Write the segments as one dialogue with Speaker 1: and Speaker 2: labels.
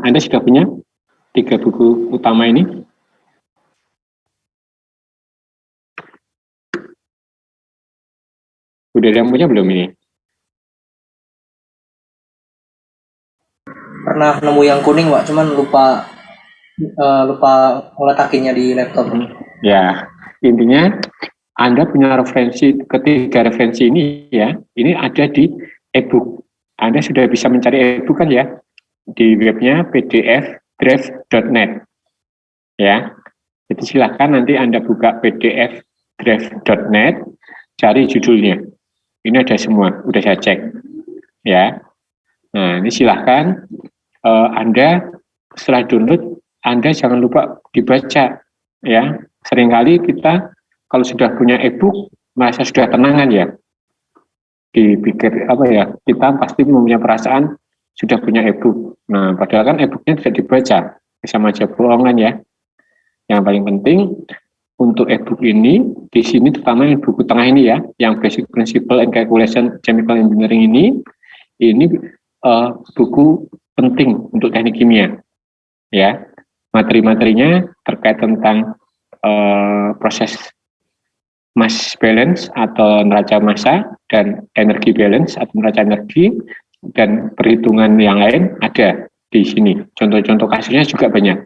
Speaker 1: Anda sudah punya 3 buku utama ini? Udah ada yang punya belum ini?
Speaker 2: Pernah nemu yang kuning, Pak, cuman lupa ngeletakinnya di laptop.
Speaker 1: Ya, intinya Anda punya referensi, ketiga referensi ini ya, ini ada di e-book. Anda sudah bisa mencari e-book kan ya, di webnya pdfdraft.net ya. Jadi silahkan nanti Anda buka pdfdraft.net, cari judulnya. Ini ada semua, udah saya cek ya. Nah, ini silahkan Anda setelah download, Anda jangan lupa dibaca ya. Seringkali kita kalau sudah punya e-book merasa sudah tenangan ya. Dipikir apa ya, kita pasti mempunyai perasaan sudah punya e-book. Nah, padahal kan e-booknya tidak dibaca, sama aja bohongan ya. Yang paling penting untuk e-book ini, di sini terutama yang buku tengah ini ya, yang Basic Principle and Calculation Chemical Engineering ini buku penting untuk teknik kimia ya. Materi-materinya terkait tentang proses mass balance atau neraca massa dan energi balance atau neraca energi dan perhitungan yang lain ada di sini. Contoh-contoh kasusnya juga banyak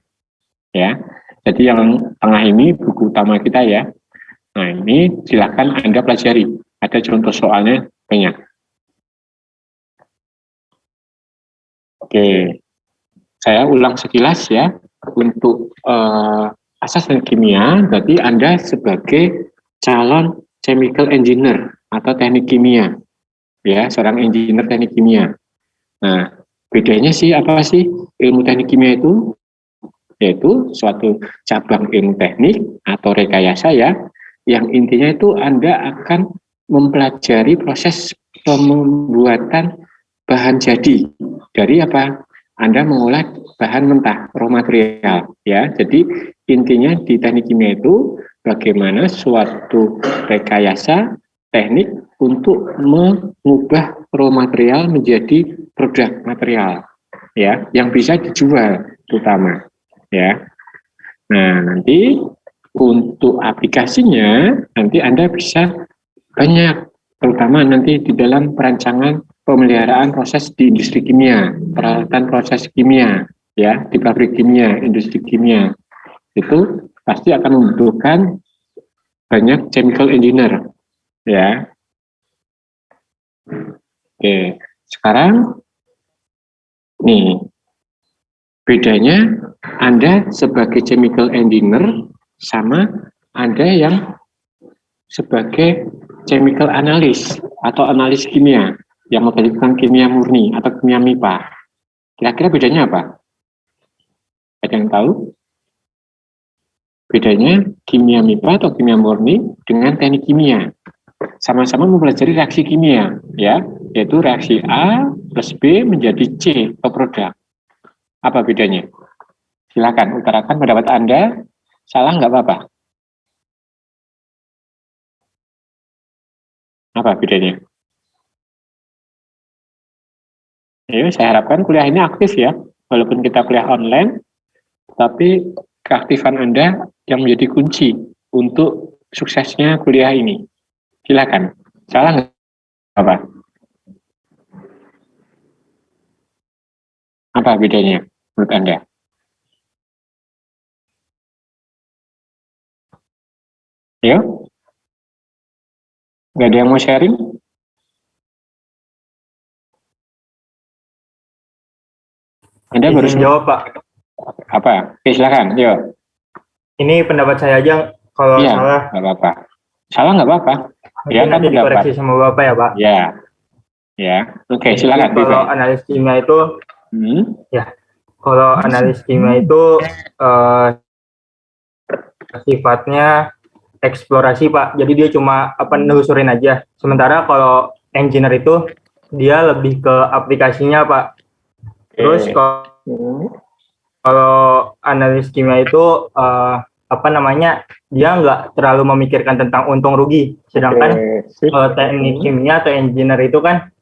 Speaker 1: ya. Jadi yang tengah ini buku utama kita ya. Nah, ini silakan Anda pelajari. Ada contoh soalnya banyak. Oke, saya ulang sekilas ya. Untuk asas dan kimia, berarti Anda sebagai calon chemical engineer atau teknik kimia, ya, seorang engineer teknik kimia. Nah, bedanya sih apa sih ilmu teknik kimia itu? Yaitu suatu cabang ilmu teknik atau rekayasa ya, yang intinya itu Anda akan mempelajari proses pembuatan bahan jadi dari apa? Anda mengolah bahan mentah, raw material ya. Jadi intinya di teknik kimia itu bagaimana suatu rekayasa teknik untuk mengubah raw material menjadi produk material ya, yang bisa dijual terutama ya. Nah, nanti untuk aplikasinya nanti Anda bisa banyak, terutama nanti di dalam perancangan pemeliharaan proses di industri kimia, peralatan proses kimia ya, di pabrik kimia, industri kimia. Itu pasti akan membutuhkan banyak chemical engineer ya. Oke, sekarang nih bedanya Anda sebagai chemical engineer sama Anda yang sebagai chemical analyst atau analis kimia yang mempelajari kimia murni atau kimia MIPA. Kira-kira bedanya apa? Ada yang tahu? Bedanya kimia MIPA atau kimia murni dengan teknik kimia. Sama-sama mempelajari reaksi kimia, ya, yaitu reaksi A plus B menjadi C atau produk. Apa bedanya? Silakan utarakan pendapat Anda. Salah nggak apa-apa. Apa bedanya? Ayo, saya harapkan kuliah ini aktif ya, walaupun kita kuliah online, tapi keaktifan Anda yang menjadi kunci untuk suksesnya kuliah ini. Silakan. Salah nggak apa? Apa bedanya menurut Anda? Ayo, nggak ada yang mau sharing? Anda baru
Speaker 3: jawab, Pak.
Speaker 1: Apa? Oke, silakan. Yuk.
Speaker 3: Ini pendapat saya aja. Kalau
Speaker 1: Iya,
Speaker 3: salah,
Speaker 1: nggak apa-apa. Salah nggak apa-apa.
Speaker 3: mungkin
Speaker 1: Ya kan
Speaker 3: nanti
Speaker 1: pendapat.
Speaker 3: dikoreksi sama Bapak ya, Pak.
Speaker 1: Ya, ya. Oke,
Speaker 3: Jadi
Speaker 1: silakan.
Speaker 3: kalau analis kimia itu, ya, kalau analis kimia itu sifatnya eksplorasi, Pak. Jadi dia cuma nelusurin aja. Sementara kalau engineer itu dia lebih ke aplikasinya, Pak. Terus kalau analis kimia itu dia nggak terlalu memikirkan tentang untung rugi. Sedangkan kalau teknik kimia atau engineer itu kan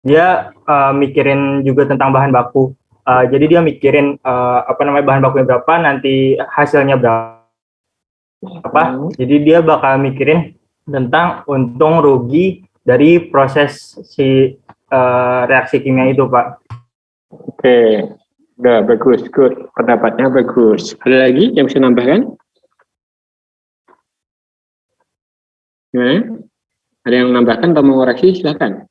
Speaker 3: dia mikirin juga tentang bahan baku. Jadi dia mikirin bahan bakunya berapa, nanti hasilnya berapa. Jadi dia bakal mikirin tentang untung rugi dari proses si reaksi kimia itu, Pak.
Speaker 1: Oke, udah bagus, good. Pendapatnya bagus. Ada lagi yang bisa nambahkan? Ada yang menambahkan atau mengoreksi? Silakan.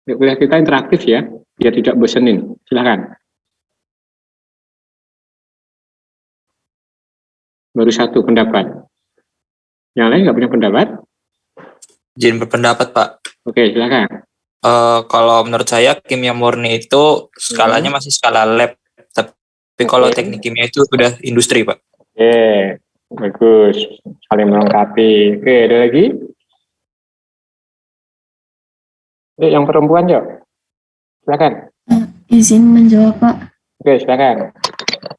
Speaker 1: Kuliah kita interaktif ya, biar tidak bosenin. Silakan. Baru satu pendapat. Yang lain nggak punya pendapat?
Speaker 4: Izin berpendapat, Pak.
Speaker 1: Oke, silakan.
Speaker 4: Kalau menurut saya kimia murni itu skalanya masih skala lab, tapi kalau teknik kimia itu sudah industri, Pak.
Speaker 1: Oke, bagus. Saling melengkapi. Oke, ada lagi? Yang perempuan yuk. Silakan.
Speaker 5: Izin menjawab, Pak.
Speaker 1: Oke, silakan.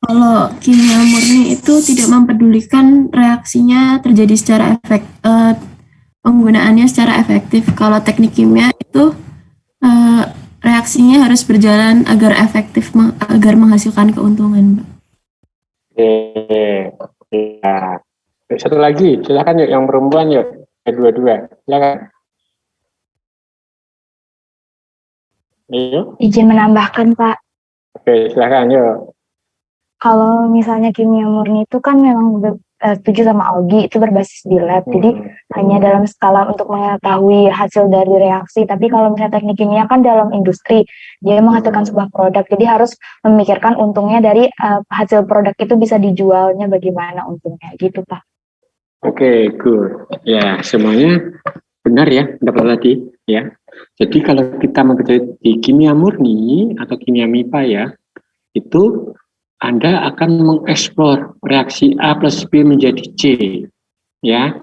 Speaker 5: Kalau kimia murni itu tidak mempedulikan reaksinya terjadi secara penggunaannya secara efektif. Kalau teknik kimia itu reaksinya harus berjalan agar efektif, agar menghasilkan keuntungan, Pak.
Speaker 1: Oke, ya. Satu lagi, silakan yuk yang perempuan yuk. Dua-dua, silakan. Yuk.
Speaker 6: Izin menambahkan, Pak.
Speaker 1: Oke, silakan yuk.
Speaker 6: Kalau misalnya kimia murni itu kan memang setuju sama Augie, itu berbasis di lab. Jadi hanya dalam skala untuk mengetahui hasil dari reaksi. Tapi kalau misalnya teknik kimia kan dalam industri, dia menghasilkan sebuah produk. Jadi harus memikirkan untungnya dari hasil produk itu bisa dijualnya bagaimana untungnya. Gitu, Pak.
Speaker 1: Oke, good. Ya, semuanya benar ya, dapat tadi ya. Jadi kalau kita mempelajari di kimia murni atau kimia MIPA ya, itu Anda akan mengeksplor reaksi A plus B menjadi C, ya.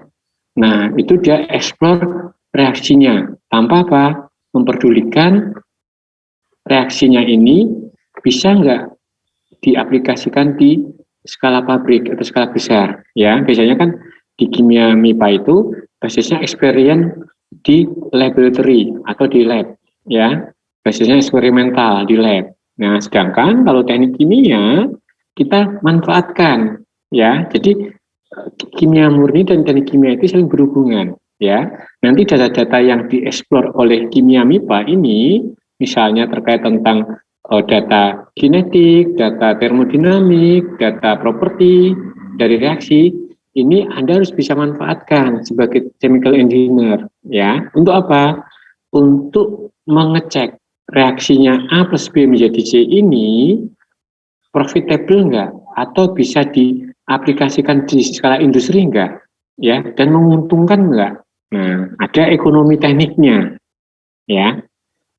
Speaker 1: Nah, itu dia eksplor reaksinya tanpa apa? Memperdulikan reaksinya ini bisa nggak diaplikasikan di skala pabrik atau skala besar, ya. Biasanya kan di kimia MIPA itu basisnya experience di laboratory atau di lab, ya. Basisnya eksperimental di lab. Nah, sedangkan kalau teknik kimia kita manfaatkan, ya. Jadi kimia murni dan teknik kimia itu saling berhubungan, ya. Nanti data-data yang dieksplor oleh kimia MIPA ini, misalnya terkait tentang data kinetik, data termodinamik, data properti dari reaksi, ini Anda harus bisa manfaatkan sebagai chemical engineer, ya. Untuk apa? Untuk mengecek reaksinya A plus B menjadi C ini profitable enggak atau bisa diaplikasikan di skala industri enggak, ya, dan menguntungkan enggak. Nah, ada ekonomi tekniknya, ya.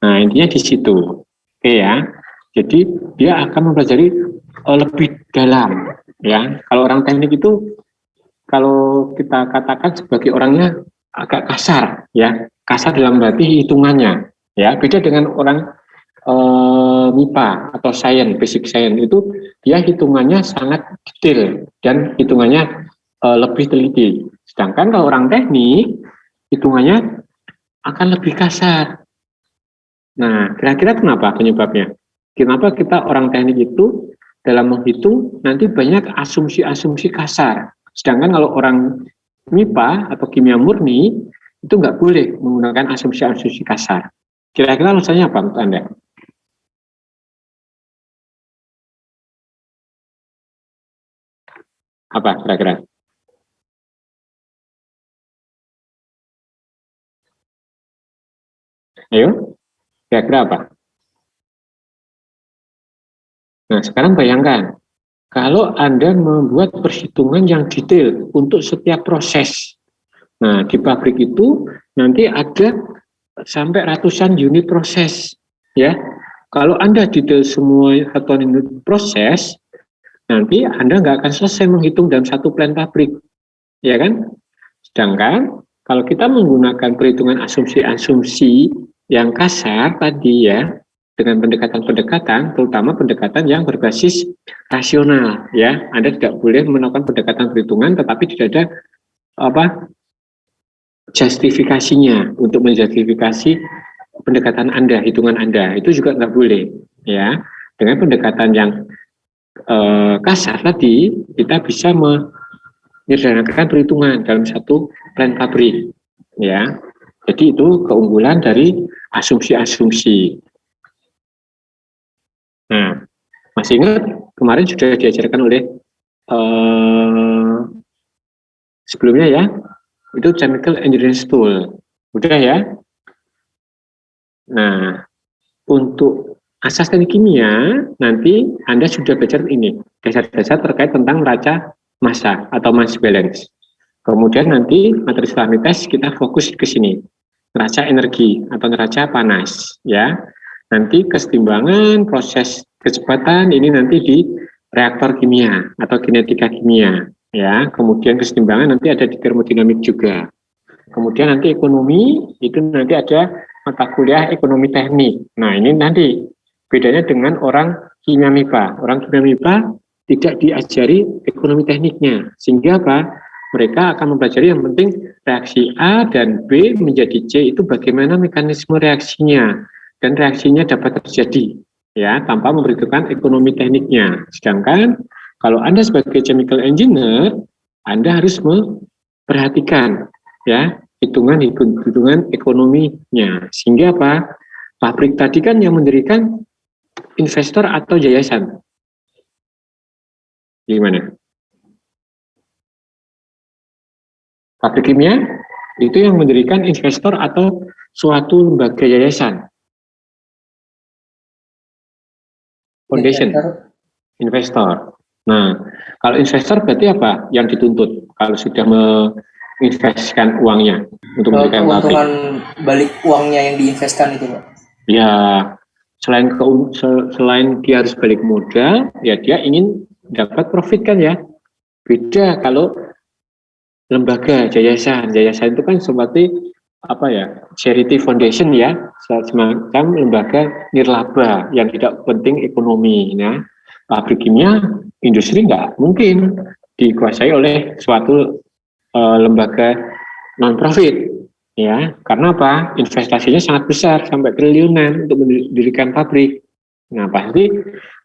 Speaker 1: Nah, intinya di situ. Oke ya. Jadi dia akan mempelajari lebih dalam, ya. Kalau orang teknik itu kalau kita katakan sebagai orangnya agak kasar, ya. Kasar dalam arti hitungannya. Ya, beda dengan orang MIPA atau basic science itu dia hitungannya sangat detail dan hitungannya lebih teliti. Sedangkan kalau orang teknik hitungannya akan lebih kasar. Nah, kira-kira kenapa penyebabnya? Kenapa kita orang teknik itu dalam menghitung nanti banyak asumsi-asumsi kasar. Sedangkan kalau orang MIPA atau kimia murni itu nggak boleh menggunakan asumsi-asumsi kasar. Kira-kira alasannya apa menurut Anda? Apa kira-kira? Ayo, kira-kira apa? Nah, sekarang bayangkan, kalau Anda membuat perhitungan yang detail untuk setiap proses. Nah, di pabrik itu nanti ada sampai ratusan unit proses, ya. Kalau Anda detail semua satuan unit proses, nanti Anda nggak akan selesai menghitung dalam satu plan pabrik, ya kan? Sedangkan kalau kita menggunakan perhitungan asumsi-asumsi yang kasar tadi ya, dengan pendekatan-pendekatan, terutama pendekatan yang berbasis rasional, ya. Anda tidak boleh melakukan pendekatan perhitungan, tetapi tidak ada justifikasinya untuk menjustifikasi pendekatan Anda, hitungan Anda, itu juga nggak boleh, ya. Dengan pendekatan yang kasar tadi, kita bisa menyederhanakan perhitungan dalam satu plan pabrik, ya. Jadi itu keunggulan dari asumsi-asumsi. Nah, masih ingat kemarin sudah diajarkan oleh sebelumnya ya, itu chemical engineering tool, udah ya. Nah, untuk asas teknik kimia nanti Anda sudah belajar ini dasar-dasar terkait tentang neraca massa atau mass balance. Kemudian nanti materi setelah tes kita fokus ke sini, neraca energi atau neraca panas, ya. Nanti kesetimbangan proses kecepatan ini nanti di reaktor kimia atau kinetika kimia, ya. Kemudian kesetimbangan nanti ada di termodinamik juga. Kemudian nanti ekonomi itu nanti ada mata kuliah ekonomi teknik. Nah, ini nanti bedanya dengan orang kimia MIPA. Orang kimia MIPA tidak diajari ekonomi tekniknya, sehingga apa? Mereka akan mempelajari yang penting reaksi A dan B menjadi C itu bagaimana mekanisme reaksinya dan reaksinya dapat terjadi, ya, tanpa memperhitungkan ekonomi tekniknya. Sedangkan kalau Anda sebagai chemical engineer, Anda harus memperhatikan, ya, hitungan ekonominya, sehingga apa? Pabrik tadi kan yang mendirikan investor atau yayasan. Gimana? Pabrik kimia itu yang mendirikan investor atau suatu lembaga yayasan. Foundation. Investor. Nah, kalau investor berarti apa yang dituntut kalau sudah menginvestasikan uangnya untuk mendirikan pabrik?
Speaker 2: Keuntungan balik uangnya yang diinvestkan itu, Pak.
Speaker 1: Ya, selain dia harus balik modal, ya dia ingin dapat profit kan ya. Beda kalau lembaga yayasan itu kan seperti apa ya, charity foundation ya, semacam lembaga nirlaba yang tidak penting ekonomi, ya. Pabrik kimia, industri nggak mungkin dikuasai oleh suatu lembaga non profit, ya, karena apa? Investasinya sangat besar sampai triliunan untuk mendirikan pabrik. Nah, pasti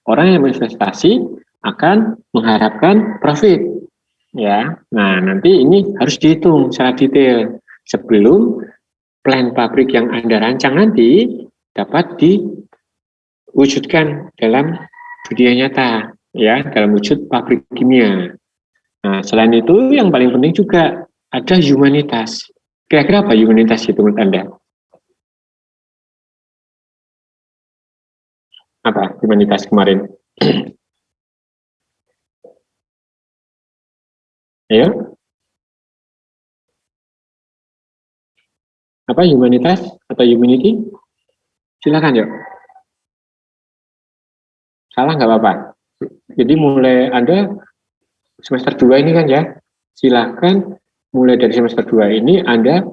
Speaker 1: orang yang berinvestasi akan mengharapkan profit, ya. Nah, nanti ini harus dihitung secara detail sebelum plan pabrik yang Anda rancang nanti dapat diwujudkan dalam dunia nyata, ya, dalam wujud pabrik kimia. Nah, selain itu yang paling penting juga ada humanitas. Kira-kira apa humanitas itu menurut Anda? Apa humanitas kemarin? Ayo. Apa humanitas atau humanity? Silakan yuk. Salah nggak apa-apa. Jadi mulai Anda semester 2 ini kan ya, silakan mulai dari semester 2 ini Anda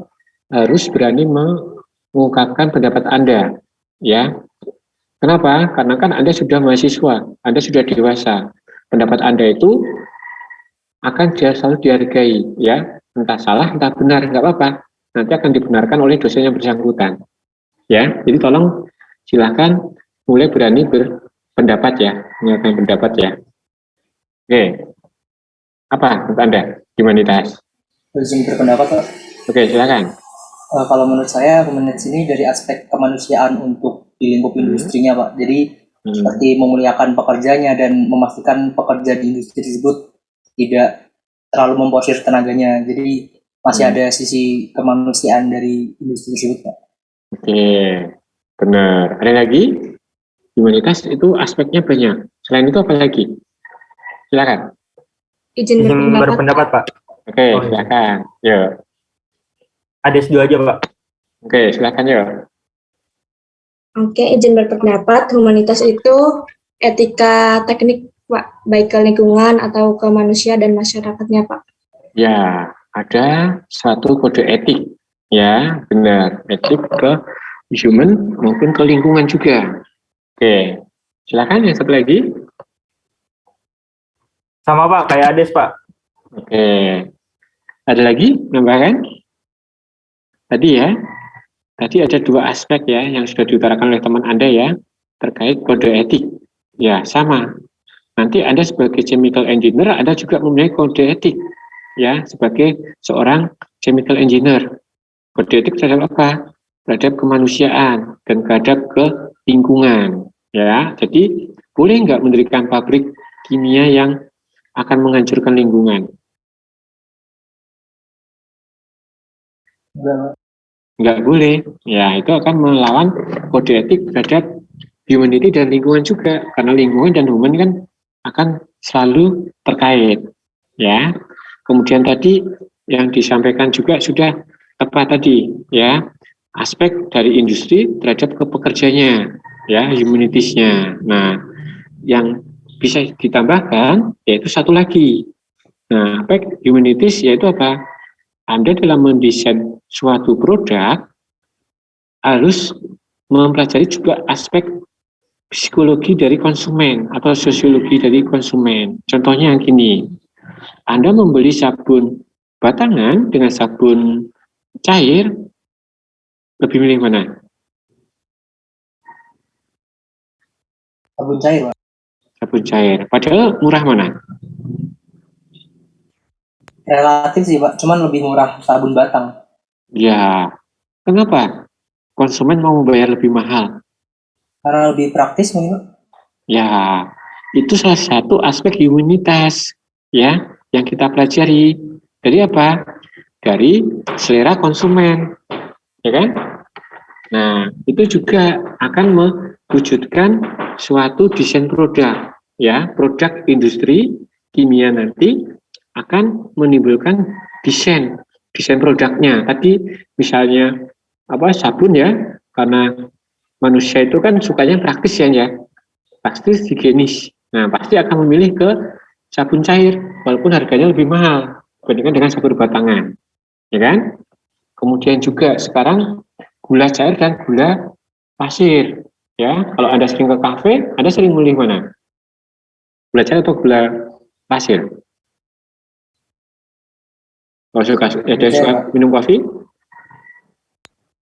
Speaker 1: harus berani mengungkapkan pendapat Anda, ya. Kenapa? Karena kan Anda sudah mahasiswa, Anda sudah dewasa. Pendapat Anda itu akan selalu dihargai, ya. Entah salah, entah benar, nggak apa-apa. Nanti akan dibenarkan oleh dosen yang bersangkutan, ya. Jadi tolong silakan mulai berani berpendapat ya, menyatakan pendapat ya. Oke, apa menurut Anda humanitas?
Speaker 2: Izin berpendapat, Pak.
Speaker 1: Oke, silakan.
Speaker 2: Kalau menurut saya humanitas ini dari aspek kemanusiaan untuk di lingkup industrinya, Pak. Jadi seperti memuliakan pekerjanya dan memastikan pekerja di industri tersebut tidak terlalu memporsir tenaganya. Jadi masih ada sisi kemanusiaan dari industri tersebut, Pak.
Speaker 1: Oke, benar. Ada lagi? Humanitas itu aspeknya banyak. Selain itu apa lagi? Silakan.
Speaker 5: Izin
Speaker 3: berpendapat, Pak.
Speaker 1: Oke, silakan. Yuk.
Speaker 3: Ada S2 aja, Pak.
Speaker 1: Oke, silakan yuk.
Speaker 5: Oke, izin berpendapat, humanitas itu etika teknik, Pak, baik ke lingkungan atau ke manusia dan masyarakatnya, Pak.
Speaker 1: Ya, ada suatu kode etik. Ya, benar. Etik ke human maupun ke lingkungan juga. Oke, silakan yang satu lagi.
Speaker 3: Sama, Pak, kayak Ades, Pak.
Speaker 1: Oke, ada lagi nambahan? Tadi ya. tadi ada dua aspek ya yang sudah diutarakan oleh teman Anda ya, terkait kode etik. Ya, sama. Nanti Anda sebagai chemical engineer, Anda juga mempunyai kode etik ya, sebagai seorang chemical engineer. Kode etik terhadap apa? Terhadap kemanusiaan dan terhadap ke lingkungan ya. Jadi boleh nggak mendirikan pabrik kimia yang akan menghancurkan lingkungan? Nggak boleh. Ya, itu akan melawan kode etik terhadap humanity dan lingkungan juga, karena lingkungan dan human kan akan selalu terkait ya. Kemudian tadi yang disampaikan juga sudah tepat tadi ya, aspek dari industri terhadap ke pekerjanya ya, humanitiesnya. Nah, yang bisa ditambahkan yaitu satu lagi. Nah, aspek humanities yaitu apa? Anda dalam mendesain suatu produk harus mempelajari juga aspek psikologi dari konsumen atau sosiologi dari konsumen. Contohnya yang gini, Anda membeli sabun batangan dengan sabun cair, lebih milih mana?
Speaker 2: Sabun cair, Pak.
Speaker 1: Sabun cair. Padahal murah mana?
Speaker 2: Relatif sih, Pak. Cuman lebih murah sabun batang.
Speaker 1: Ya, kenapa? Konsumen mau membayar lebih mahal.
Speaker 2: Karena lebih praktis mungkin, Pak.
Speaker 1: Ya, itu salah satu aspek humanitas ya yang kita pelajari. Dari apa? Dari selera konsumen, ya kan? Nah, itu juga akan mewujudkan suatu desain produk, ya, produk industri kimia nanti akan menimbulkan desain produknya. Tadi misalnya apa sabun ya, karena manusia itu kan sukanya praktis ya, praktis higienis. Nah, pasti akan memilih ke sabun cair, walaupun harganya lebih mahal dibandingkan dengan sabun batangan, ya kan? Kemudian juga sekarang gula cair dan gula pasir, ya. Kalau Anda sering ke kafe, Anda sering memilih mana? Gula cair atau gula pasir? Kalau suka, ada suka minum kopi?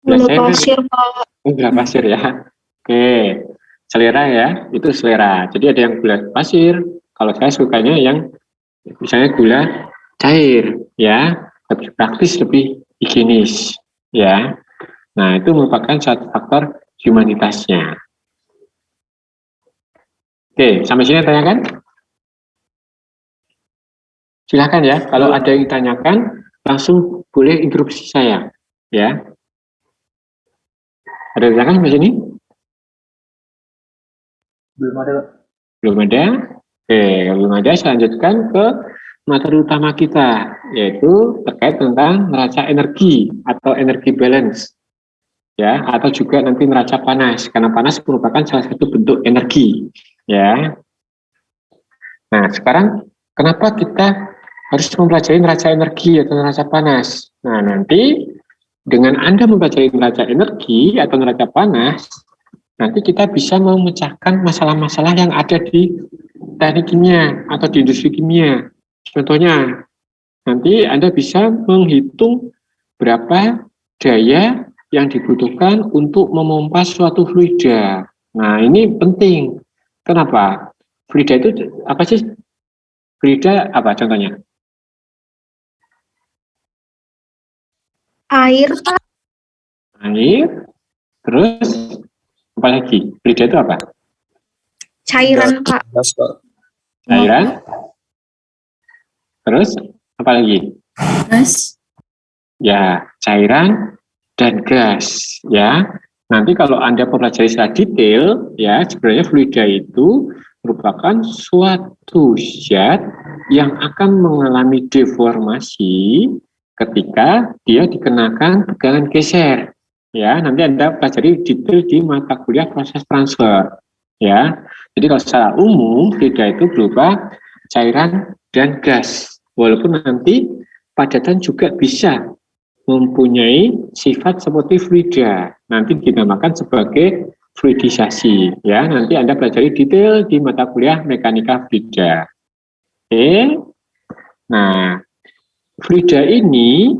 Speaker 5: Gula pasir, Pak.
Speaker 1: Gula pasir ya. Oke, selera ya, itu selera. Jadi ada yang gula pasir. Kalau saya sukanya yang misalnya gula cair, ya, lebih praktis, lebih higienis, ya. Nah, itu merupakan satu faktor humanitasnya. Oke, sampai sini tanyakan? Silakan ya, kalau ada yang ditanyakan, langsung boleh interupsi saya, ya. Ada yang ditanyakan sampai sini?
Speaker 2: Belum ada, Pak.
Speaker 1: Belum ada? Oke, kalau belum ada, saya lanjutkan ke materi utama kita, yaitu terkait tentang neraca energi atau energi balance, ya, atau juga nanti neraca panas, karena panas merupakan salah satu bentuk energi, ya. Nah, sekarang kenapa kita harus mempelajari neraca energi atau neraca panas? Nah, nanti dengan Anda mempelajari neraca energi atau neraca panas, nanti kita bisa memecahkan masalah-masalah yang ada di teknik kimia atau di industri kimia. Contohnya, nanti Anda bisa menghitung berapa daya yang dibutuhkan untuk memompa suatu fluida. Nah, ini penting. Kenapa? Fluida itu apa sih? Fluida apa contohnya?
Speaker 5: Air, Pak.
Speaker 1: Air. Terus apa lagi? Fluida itu apa?
Speaker 5: Cairan, Pak.
Speaker 1: Cairan. Terus apa lagi?
Speaker 5: Gas.
Speaker 1: Ya, cairan dan gas, ya. Nanti kalau Anda mempelajari secara detail, ya, sebenarnya fluida itu merupakan suatu zat yang akan mengalami deformasi ketika dia dikenakan tegangan geser. Ya, nanti Anda pelajari detail di mata kuliah proses transfer. Ya, jadi kalau secara umum fluida itu berupa cairan dan gas. Walaupun nanti padatan juga bisa mempunyai sifat seperti fluida, nanti dinamakan sebagai fluidisasi, ya. Nanti Anda pelajari detail di mata kuliah mekanika fluida. Oke. Nah, fluida ini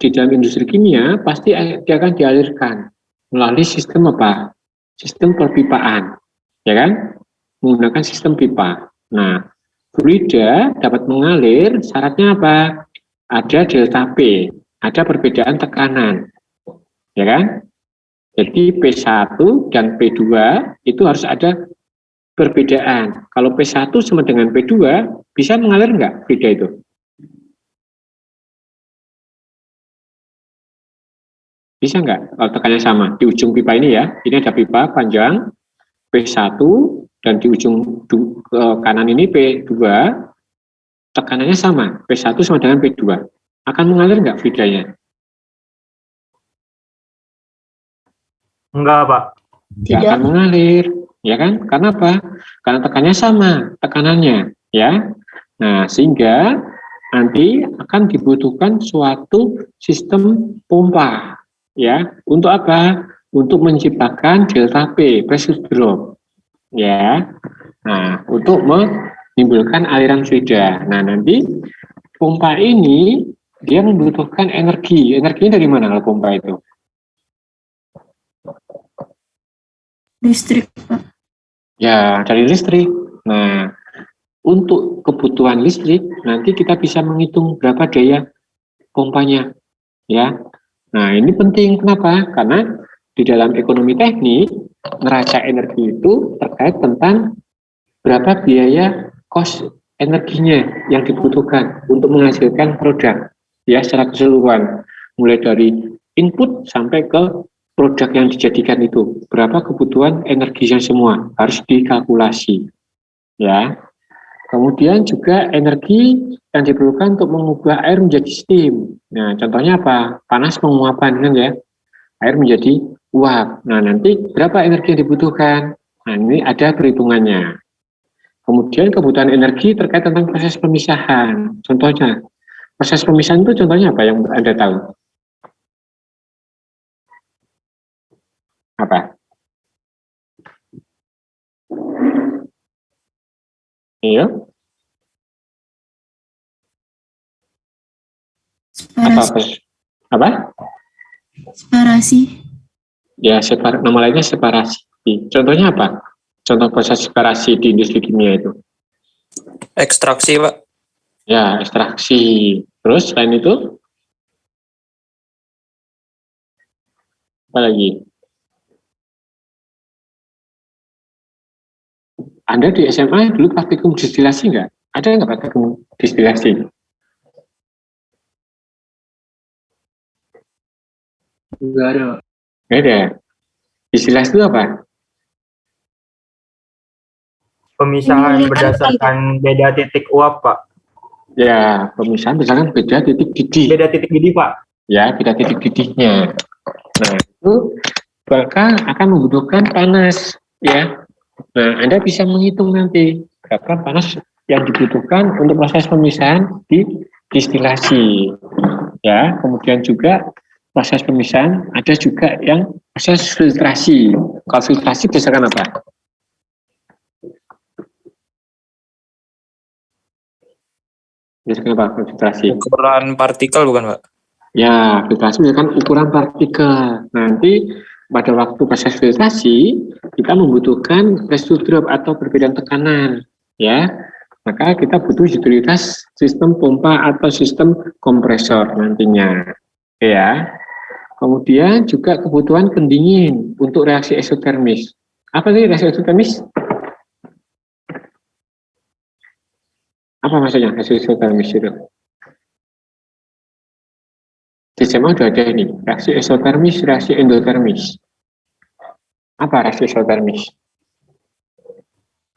Speaker 1: di dalam industri kimia pasti dia akan dialirkan melalui sistem apa? Sistem perpipaan, ya kan? Menggunakan sistem pipa. Nah, fluida dapat mengalir, syaratnya apa? Ada delta P, ada perbedaan tekanan, ya kan? Jadi P1 dan P2 itu harus ada perbedaan. Kalau P1 sama dengan P2, bisa mengalir nggak fluida itu? Bisa nggak kalau tekanannya sama? Di ujung pipa ini ya, ini ada pipa panjang P1 dan di ujung kanan ini P2, tekanannya sama, P1 sama dengan P2. Akan mengalir nggak fluidanya?
Speaker 3: Enggak, Pak.
Speaker 1: Tidak akan mengalir, ya kan? Karena apa? Karena tekanannya sama, tekanannya, ya. Nah, sehingga nanti akan dibutuhkan suatu sistem pompa, ya. Untuk apa? Untuk menciptakan delta P, pressure drop, ya. Nah, untuk menimbulkan aliran fluida. Nah, nanti pompa ini dia membutuhkan energi. Energinya dari mana kalau pompa itu?
Speaker 7: Listrik, Pak.
Speaker 1: Ya, dari listrik. Nah, untuk kebutuhan listrik, nanti kita bisa menghitung berapa daya pompanya. Ya, nah ini penting. Kenapa? Karena di dalam ekonomi teknik, neraca energi itu terkait tentang berapa biaya cost energinya yang dibutuhkan untuk menghasilkan produk. Ya, secara keseluruhan. Mulai dari input sampai ke produk yang dijadikan itu, berapa kebutuhan energinya semua harus dikalkulasi, ya. Kemudian juga energi yang diperlukan untuk mengubah air menjadi steam. Nah, contohnya apa? Panas penguapan kan ya, air menjadi uap. Nah, nanti berapa energi yang dibutuhkan? Nah, ini ada perhitungannya. Kemudian kebutuhan energi terkait tentang proses pemisahan. Contohnya, proses pemisahan itu contohnya apa yang Anda tahu? Apa? Iya. Apa?
Speaker 7: Separasi.
Speaker 1: Ya, nama lainnya separasi. Contohnya apa? Contoh proses separasi di industri kimia itu?
Speaker 4: Ekstraksi, Pak.
Speaker 1: Ya, ekstraksi. Terus selain itu? Apa lagi? Anda di SMA dulu praktikum distilasi nggak? Ada nggak praktikum distilasi?
Speaker 2: Nggak ada.
Speaker 1: Nggak ada. Distilasi itu apa?
Speaker 3: Pemisahan berdasarkan beda titik uap, Pak.
Speaker 1: Ya, pemisahan berdasarkan beda titik didih.
Speaker 3: Beda titik didih, Pak.
Speaker 1: Ya, beda titik didihnya. Nah, itu bakal akan membutuhkan panas, ya. Nah, Anda bisa menghitung nanti berapa panas yang dibutuhkan untuk proses pemisahan di distilasi. Ya, kemudian juga proses pemisahan ada juga yang proses filtrasi. Kalau filtrasi berdasarkan apa? Berdasarkan apa filtrasi?
Speaker 4: Ukuran partikel bukan, Pak?
Speaker 1: Ya, filtrasi berdasarkan ukuran partikel. Nanti pada waktu proses filtrasi kita membutuhkan pressure drop atau perbedaan tekanan, ya. Maka kita butuh utilitas sistem pompa atau sistem kompresor nantinya, ya. Kemudian juga kebutuhan pendingin untuk reaksi eksotermis. Apa sih reaksi eksotermis? Apa maksudnya reaksi eksotermis itu? Di SMA sudah ada ini, reaksi eksotermis, reaksi endotermis. Apa reaksi eksotermis?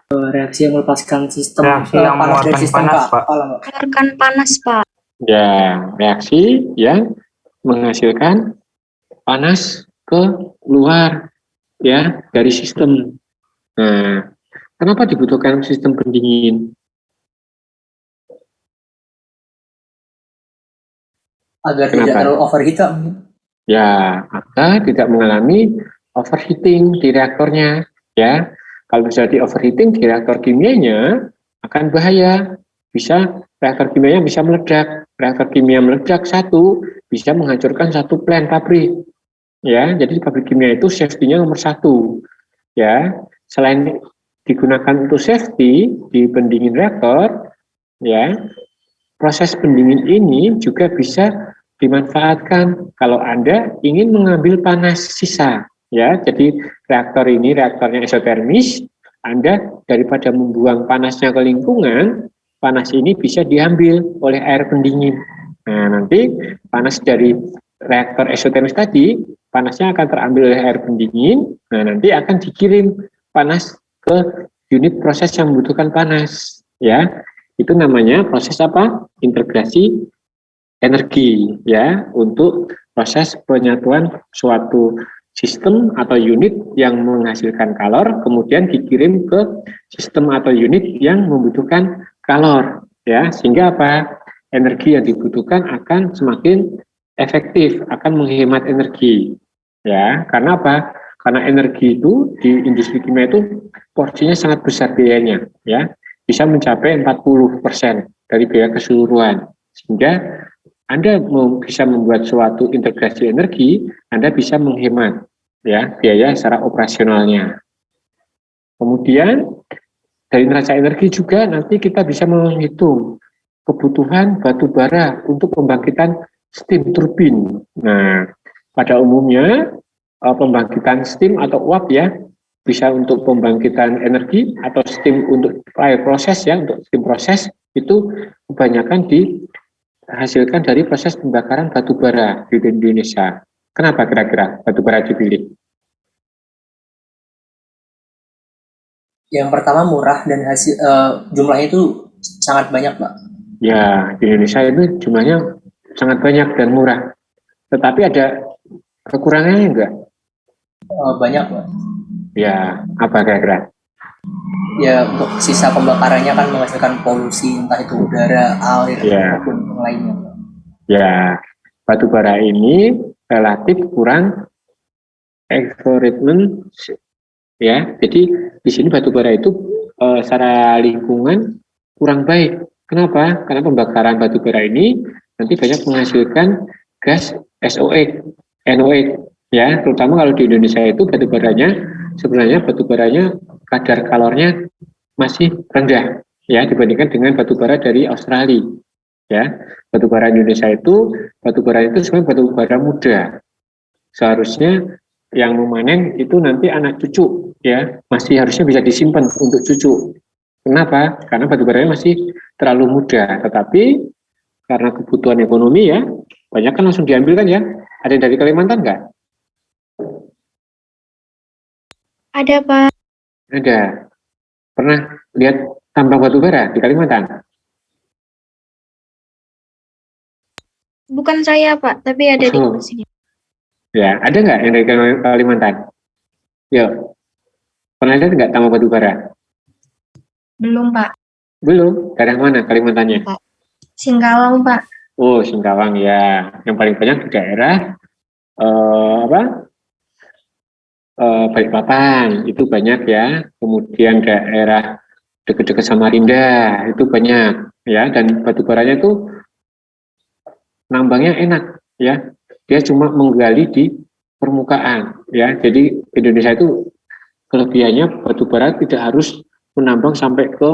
Speaker 2: Reaksi yang melepaskan sistem
Speaker 3: Reaksi yang
Speaker 2: panas dari
Speaker 3: mengeluarkan
Speaker 2: sistem
Speaker 3: panas, Pak.
Speaker 5: Mengeluarkan panas, Pak.
Speaker 1: Ya, reaksi yang menghasilkan panas ke luar, ya, dari sistem. Nah, kenapa dibutuhkan sistem pendingin?
Speaker 2: Agar tidak terlalu overheat, Pak.
Speaker 1: Ya, agar tidak mengalami overheating di reaktornya, ya. Kalau terjadi overheating di reaktor kimianya akan bahaya. Bisa reaktor kimianya bisa meledak. Reaktor kimia meledak satu, bisa menghancurkan satu plant pabrik. Ya, jadi pabrik kimia itu safety-nya nomor 1. Ya, selain digunakan untuk safety di pendingin reaktor, ya, proses pendingin ini juga bisa dimanfaatkan kalau Anda ingin mengambil panas sisa. Ya, jadi reaktornya eksotermis, Anda daripada membuang panasnya ke lingkungan, panas ini bisa diambil oleh air pendingin. Nah, nanti panas dari reaktor eksotermis tadi, panasnya akan terambil oleh air pendingin, nah nanti akan dikirim panas ke unit proses yang membutuhkan panas. Ya, itu namanya proses apa? Integrasi energi, ya, untuk proses penyatuan suatu sistem atau unit yang menghasilkan kalor kemudian dikirim ke sistem atau unit yang membutuhkan kalor, ya, sehingga apa? Energi yang dibutuhkan akan semakin efektif, akan menghemat energi, ya. Karena apa? Karena energi itu di industri kimia itu porsinya sangat besar biayanya, ya, bisa mencapai 40% dari biaya keseluruhan, sehingga Anda bisa membuat suatu integrasi energi, Anda bisa menghemat, ya, biaya secara operasionalnya. Kemudian dari neraca energi juga nanti kita bisa menghitung kebutuhan batu bara untuk pembangkitan steam turbin. Nah, pada umumnya pembangkitan steam atau uap, ya, bisa untuk pembangkitan energi atau steam untuk fire proses, ya, untuk steam proses itu kebanyakan dihasilkan dari proses pembakaran batu bara di Indonesia. Kenapa kira-kira batu bara dipilih?
Speaker 2: Yang pertama murah dan jumlahnya itu sangat banyak, Pak.
Speaker 1: Ya, di Indonesia itu jumlahnya sangat banyak dan murah. Tetapi ada kekurangannya enggak?
Speaker 2: Banyak, Pak.
Speaker 1: Ya, apa kira-kira?
Speaker 2: Ya, untuk sisa pembakarannya kan menghasilkan polusi, entah itu udara, air,
Speaker 1: Ya.
Speaker 2: maupun yang lainnya.
Speaker 1: Ya, batu bara ini relatif kurang environment, ya. Jadi di sini batu bara itu secara lingkungan kurang baik. Kenapa? Karena pembakaran batu bara ini nanti banyak menghasilkan gas SOx, NOx, ya. Terutama kalau di Indonesia itu sebenarnya batu baranya kadar kalornya masih rendah, ya, dibandingkan dengan batu bara dari Australia. Ya, batu bara Indonesia itu sebenarnya batu bara muda. Seharusnya yang memanen itu nanti anak cucu, ya, masih harusnya bisa disimpan untuk cucu. Kenapa? Karena batu baranya masih terlalu muda. Tetapi karena kebutuhan ekonomi, ya, banyak kan langsung diambil kan, ya. Ada yang dari Kalimantan nggak?
Speaker 5: Ada, Pak.
Speaker 1: Ada. Pernah lihat tambang batu bara di Kalimantan?
Speaker 5: Bukan saya, Pak, tapi ada di sini.
Speaker 1: Ya, ada nggak yang dari Kalimantan? Yuk, pernah lihat nggak tambang batu bara?
Speaker 5: Belum, Pak.
Speaker 1: Belum. Daerah mana Kalimantannya?
Speaker 5: Pak. Singkawang, Pak.
Speaker 1: Oh, Singkawang, ya. Yang paling banyak di daerah Balikpapan itu banyak, ya. Kemudian daerah dekat-dekat Samarinda itu banyak, ya. Dan batu baranya itu nambangnya enak, ya. Dia cuma menggali di permukaan, ya. Jadi Indonesia itu kelebihannya batu bara tidak harus menambang sampai ke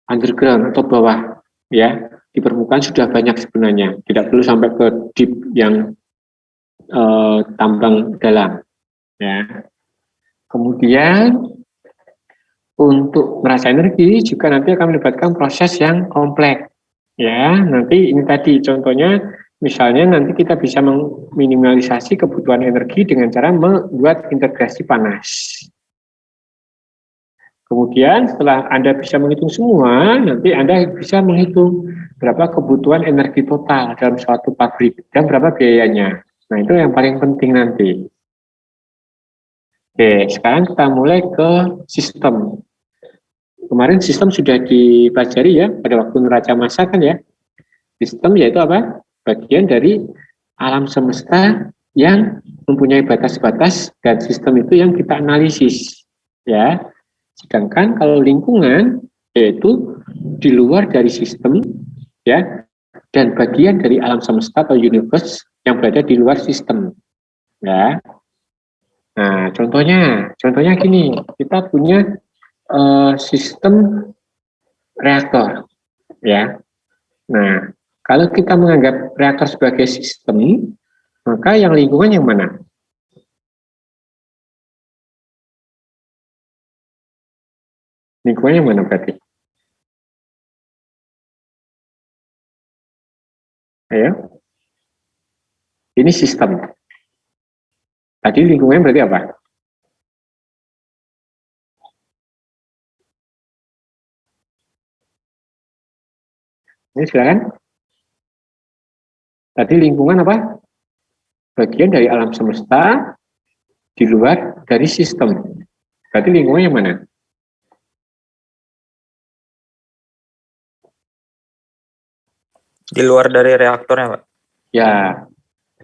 Speaker 1: underground atau bawah, ya. Di permukaan sudah banyak sebenarnya, tidak perlu sampai ke deep yang tambang dalam, ya. Kemudian untuk merasa energi juga nanti akan melibatkan proses yang kompleks, ya. Nanti ini tadi contohnya, misalnya nanti kita bisa meminimalisasi kebutuhan energi dengan cara membuat integrasi panas. Kemudian setelah Anda bisa menghitung semua, nanti Anda bisa menghitung berapa kebutuhan energi total dalam suatu pabrik dan berapa biayanya. Nah, itu yang paling penting nanti. Oke, sekarang kita mulai ke sistem. Kemarin sistem sudah dipelajari, ya, pada waktu neraca massa kan, ya. Sistem yaitu apa? Bagian dari alam semesta yang mempunyai batas-batas dan sistem itu yang kita analisis, ya. Sedangkan kalau lingkungan yaitu di luar dari sistem, ya, dan bagian dari alam semesta atau universe yang berada di luar sistem. Ya. Nah, contohnya gini, kita punya sistem reaktor, ya. Nah, kalau kita menganggap reaktor sebagai sistem, maka yang lingkungan yang mana? Lingkungan yang mana berarti? Ayo. Ini sistem. Tadi lingkungan berarti apa? Ini silakan. Tadi lingkungan apa? Bagian dari alam semesta di luar dari sistem. Berarti lingkungan yang mana?
Speaker 4: Di luar dari reaktornya, Pak.
Speaker 1: Ya,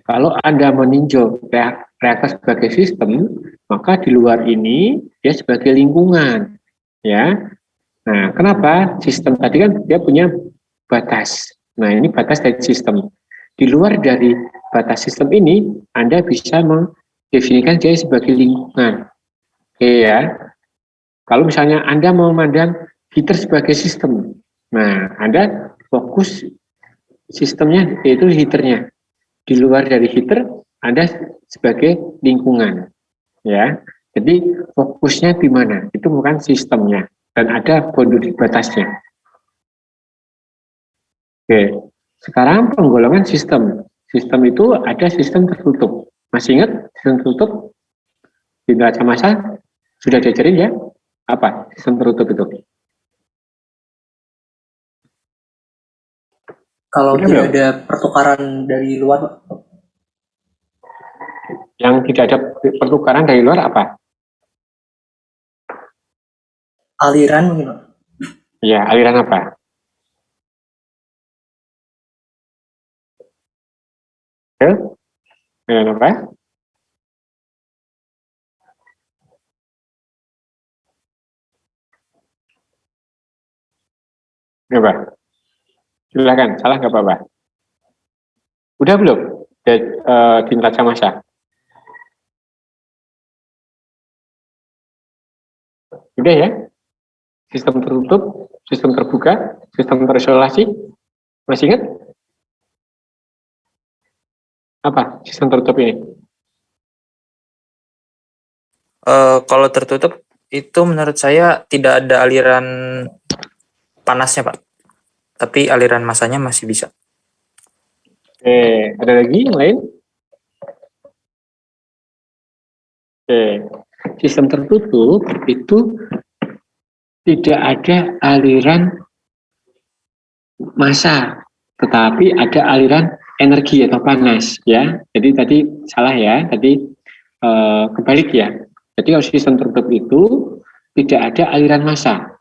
Speaker 1: kalau Anda meninjau reaktor sebagai sistem, maka di luar ini dia sebagai lingkungan. Ya. Nah, kenapa? Sistem tadi kan dia punya batas. Nah, ini batas dari sistem. Di luar dari batas sistem ini, Anda bisa mendefinisikan dia sebagai lingkungan. Oke ya. Kalau misalnya Anda mau memandang heater sebagai sistem, nah Anda fokus sistemnya yaitu heaternya. Di luar dari heater, Anda sebagai lingkungan. Ya. Jadi fokusnya di mana? Itu bukan sistemnya. Dan ada boundary batasnya. Oke, sekarang penggolongan sistem. Sistem itu ada sistem tertutup. Masih ingat sistem tertutup? Di neraca massa sudah diajarin ya? Apa sistem tertutup itu?
Speaker 2: Kalau
Speaker 1: Udah
Speaker 2: tidak
Speaker 1: belum?
Speaker 2: ada pertukaran dari luar, Pak.
Speaker 1: Yang tidak ada pertukaran dari luar apa?
Speaker 2: Aliran mungkin, Pak.
Speaker 1: Ya, aliran apa? Aliran apa? Apa? Silakan, salah nggak apa-apa. Udah belum? Di neraca massa? Udah ya? Sistem tertutup, sistem terbuka, sistem terisolasi. Masih ingat? Apa sistem tertutup ini?
Speaker 4: Kalau tertutup itu menurut saya tidak ada aliran panasnya, Pak. Tapi aliran masanya masih bisa.
Speaker 1: Oke, ada lagi yang lain? Oke, sistem tertutup itu tidak ada aliran massa, tetapi ada aliran energi atau panas, ya. Jadi tadi salah ya, tadi kebalik ya. Jadi kalau sistem tertutup itu tidak ada aliran massa,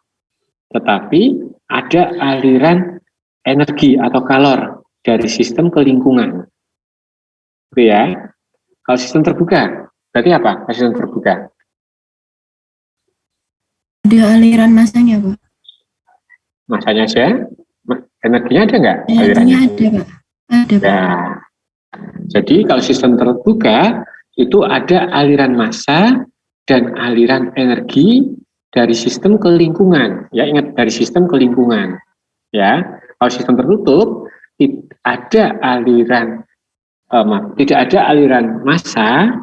Speaker 1: tetapi ada aliran energi atau kalor dari sistem ke lingkungan. Gitu ya. Kalau sistem terbuka, berarti apa? Kalau sistem terbuka.
Speaker 7: Ada aliran masanya, Pak.
Speaker 1: Masanya aja, energinya ada nggak?
Speaker 7: Energinya ada, Pak. Ada, Pak.
Speaker 1: Ya. Jadi kalau sistem terbuka itu ada aliran massa dan aliran energi dari sistem ke lingkungan. Ya, ingat dari sistem ke lingkungan. Ya, kalau sistem tertutup ada aliran tidak ada aliran massa,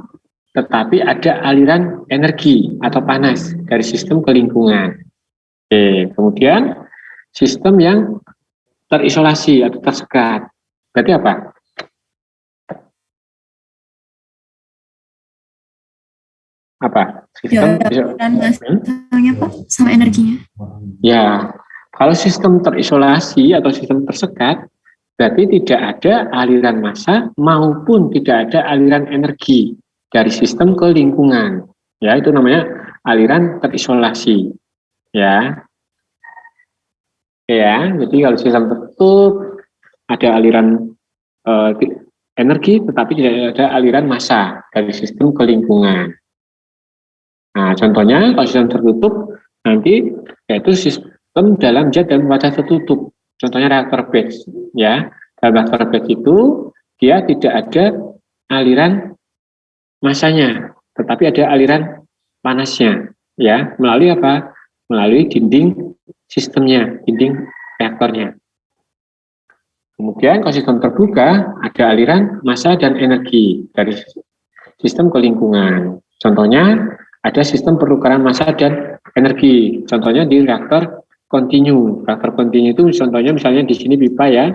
Speaker 1: tetapi ada aliran energi atau panas dari sistem ke lingkungan. Oke, kemudian sistem yang terisolasi atau tersekat. Berarti apa? Apa? Sistem
Speaker 7: aliran masanya, Pak, sama energinya.
Speaker 1: Ya, kalau sistem terisolasi atau sistem tersekat, berarti tidak ada aliran massa maupun tidak ada aliran energi dari sistem ke lingkungan. Ya, itu namanya aliran terisolasi. Ya. Ya, jadi kalau sistem tertutup ada aliran energi tetapi tidak ada aliran massa dari sistem ke lingkungan. Nah, contohnya kalau sistem tertutup nanti yaitu sistem dalam zat dan wadah tertutup. Contohnya reaktor batch, ya. Dalam reaktor batch itu dia tidak ada aliran masanya, tetapi ada aliran panasnya, ya. Melalui apa? Melalui dinding sistemnya, dinding reaktornya. Kemudian kalau sistem terbuka ada aliran massa dan energi dari sistem ke lingkungan. Contohnya ada sistem pertukaran massa dan energi. Contohnya di reaktor kontinu. Reaktor kontinu itu contohnya misalnya di sini pipa ya.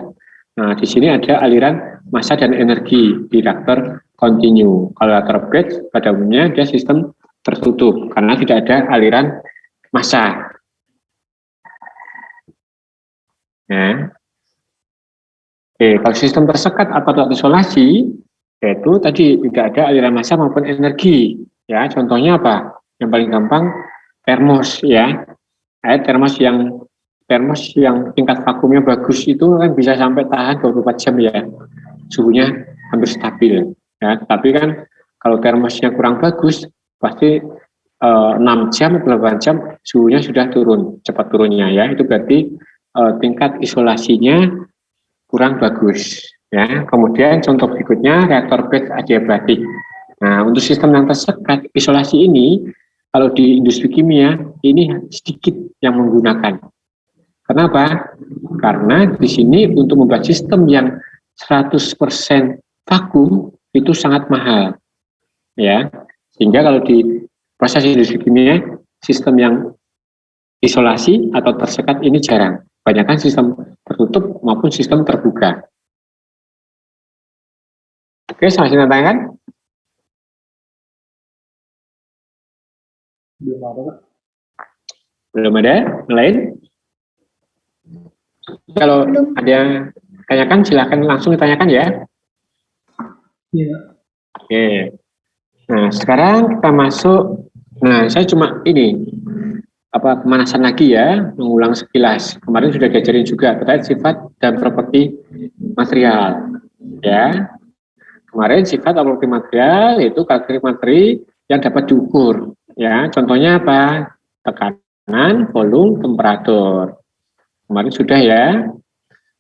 Speaker 1: Nah, di sini ada aliran massa dan energi di reaktor kontinu. Kalau reaktor batch pada umumnya dia sistem tertutup karena tidak ada aliran massa. Ya. Oke, kalau sistem tersekat atau terisolasi, yaitu tadi tidak ada aliran massa maupun energi. Ya, contohnya apa? Yang paling gampang termos ya. Termos yang tingkat vakumnya bagus itu kan bisa sampai tahan 24 jam ya. Suhunya hampir stabil. Ya, tapi kan kalau termosnya kurang bagus pasti 6 jam atau 8 jam suhunya sudah turun, cepat turunnya ya. Itu berarti tingkat isolasinya kurang bagus. Ya, kemudian contoh berikutnya reaktor batch adiabatik. Nah, untuk sistem yang tersekat isolasi ini, kalau di industri kimia ini sedikit yang menggunakan. Kenapa? Karena di sini untuk membuat sistem yang 100% vakum itu sangat mahal, ya. Sehingga kalau di proses industri kimia sistem yang isolasi atau tersekat ini jarang. Kebanyakan sistem tertutup maupun sistem terbuka. Oke, sama dengan tangan.
Speaker 2: Belum ada, Pak.
Speaker 1: Belum ada yang lain? Kalau ada yang tanyakan silakan langsung ditanyakan ya.
Speaker 2: Iya.
Speaker 1: Oke. Nah, sekarang kita masuk. Nah, saya cuma ini pemanasan lagi ya, mengulang sekilas. Kemarin sudah diajarin juga terkait sifat dan properti material. Ya. Kemarin sifat atau properti material itu karakteristik materi yang dapat diukur. Ya, contohnya apa? Tekanan, volume, temperatur. Kemarin sudah ya.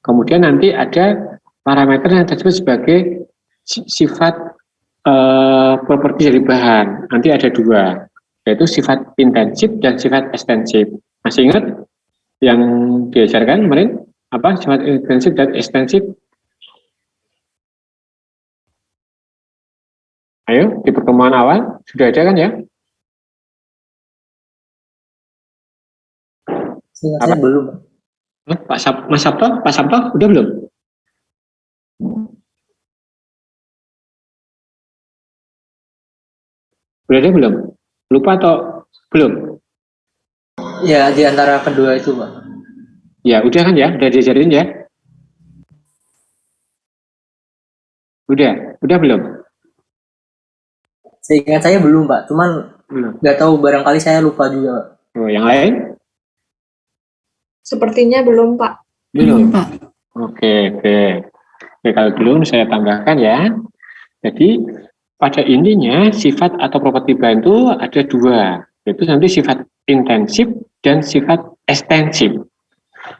Speaker 1: Kemudian nanti ada parameter yang disebut sebagai sifat properti dari bahan. Nanti ada dua, yaitu sifat intensif dan sifat ekstensif. Masih ingat yang diajarkan kemarin? Apa sifat intensif dan ekstensif? Ayo, di pertemuan awal sudah ada kan ya?
Speaker 2: Saya belum.
Speaker 1: Mas Sabto, udah belum? Udah ada belum? Lupa atau belum?
Speaker 2: Ya, di antara kedua itu, Pak.
Speaker 1: Ya, udah kan ya? Udah diajarin ya? Udah belum?
Speaker 2: Seingat saya belum, Pak. Cuman
Speaker 1: Belum.
Speaker 2: nggak tahu, barangkali saya lupa juga, Pak.
Speaker 1: Oh, yang lain?
Speaker 5: Sepertinya belum, Pak.
Speaker 1: Belum.
Speaker 7: Pak.
Speaker 1: Oke. Kalau belum saya tambahkan ya. Jadi pada intinya sifat atau properti bahan itu ada dua, yaitu nanti sifat intensif dan sifat ekstensif.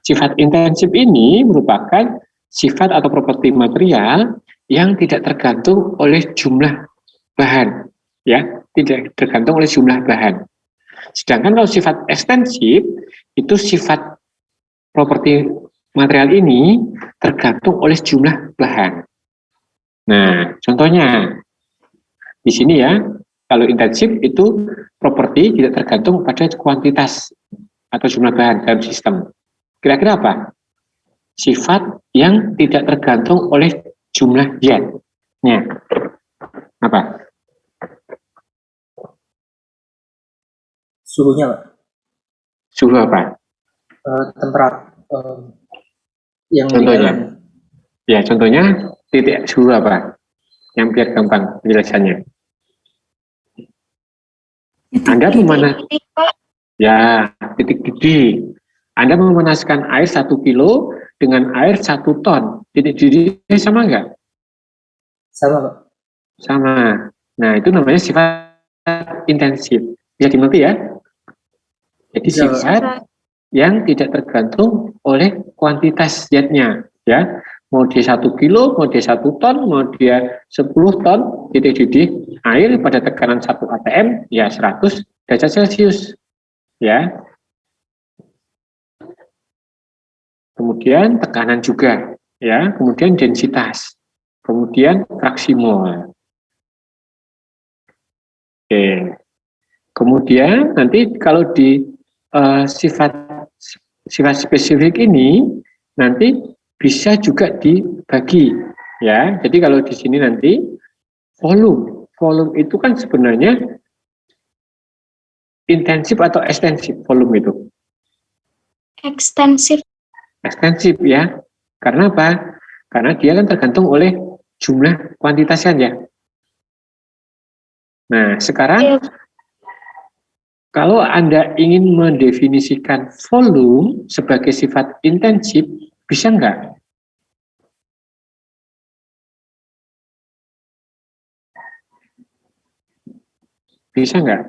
Speaker 1: Sifat intensif ini merupakan sifat atau properti material yang tidak tergantung oleh jumlah bahan, ya, tidak tergantung oleh jumlah bahan. Sedangkan kalau sifat ekstensif itu sifat properti material ini tergantung oleh jumlah bahan. Nah, contohnya di sini ya, kalau intensif itu properti tidak tergantung pada kuantitas atau jumlah bahan dalam sistem. Kira-kira apa? Sifat yang tidak tergantung oleh jumlah zat-nya. Apa?
Speaker 2: Suhunya, Pak.
Speaker 1: Suhu apa?
Speaker 2: Temperatur yang
Speaker 1: Contohnya? Ya, contohnya titik suhu apa? Yang biar gampang penjelasannya. Anda memanas, ya, titik didih. Anda memanaskan air 1 kilo dengan air 1 ton. Titik didihnya sama enggak?
Speaker 2: Sama, Pak.
Speaker 1: Sama. Nah, itu namanya sifat intensif. Bisa dimengerti ya? Jadi
Speaker 2: Bisa,
Speaker 1: sifat yang tidak tergantung oleh kuantitas zat-nya, ya. Mau dia 1 kilo, mau dia 1 ton, mau dia 10 ton titik air pada tekanan 1 atm, ya 100 derajat Celcius, ya. Kemudian tekanan juga, ya. Kemudian densitas, kemudian fraksi mol. Oke. Kemudian nanti kalau di sifat spesifik ini nanti bisa juga dibagi, ya. Jadi kalau di sini nanti volume itu kan sebenarnya intensif atau ekstensif volume itu?
Speaker 5: Ekstensif.
Speaker 1: Ekstensif, ya. Karena apa? Karena dia kan tergantung oleh jumlah kuantitas kan, ya. Nah, sekarang kalau Anda ingin mendefinisikan volume sebagai sifat intensif, bisa nggak? Bisa nggak?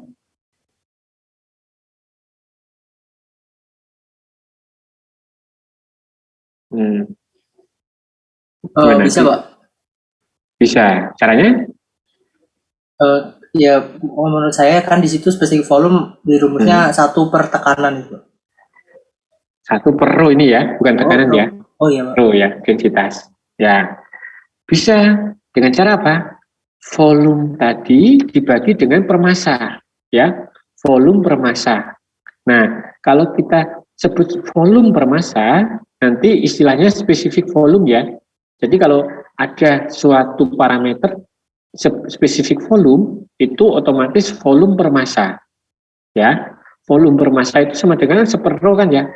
Speaker 2: Bisa, Pak.
Speaker 1: Bisa. Caranya?
Speaker 2: Ya, menurut saya kan di situ spesifik volume di rumusnya 1 per tekanan itu.
Speaker 1: 1 per rho ini ya, bukan tekanan ya.
Speaker 2: Oh iya, Pak.
Speaker 1: Rho ya, densitas. Ya, bisa dengan cara apa? Volume tadi dibagi dengan per massa, ya. Volume per massa. Nah, kalau kita sebut volume per massa, nanti istilahnya spesifik volume ya. Jadi kalau ada suatu parameter spesifik volume, itu otomatis volume per massa. Ya, volume per massa itu sama dengan 1/ρ kan ya.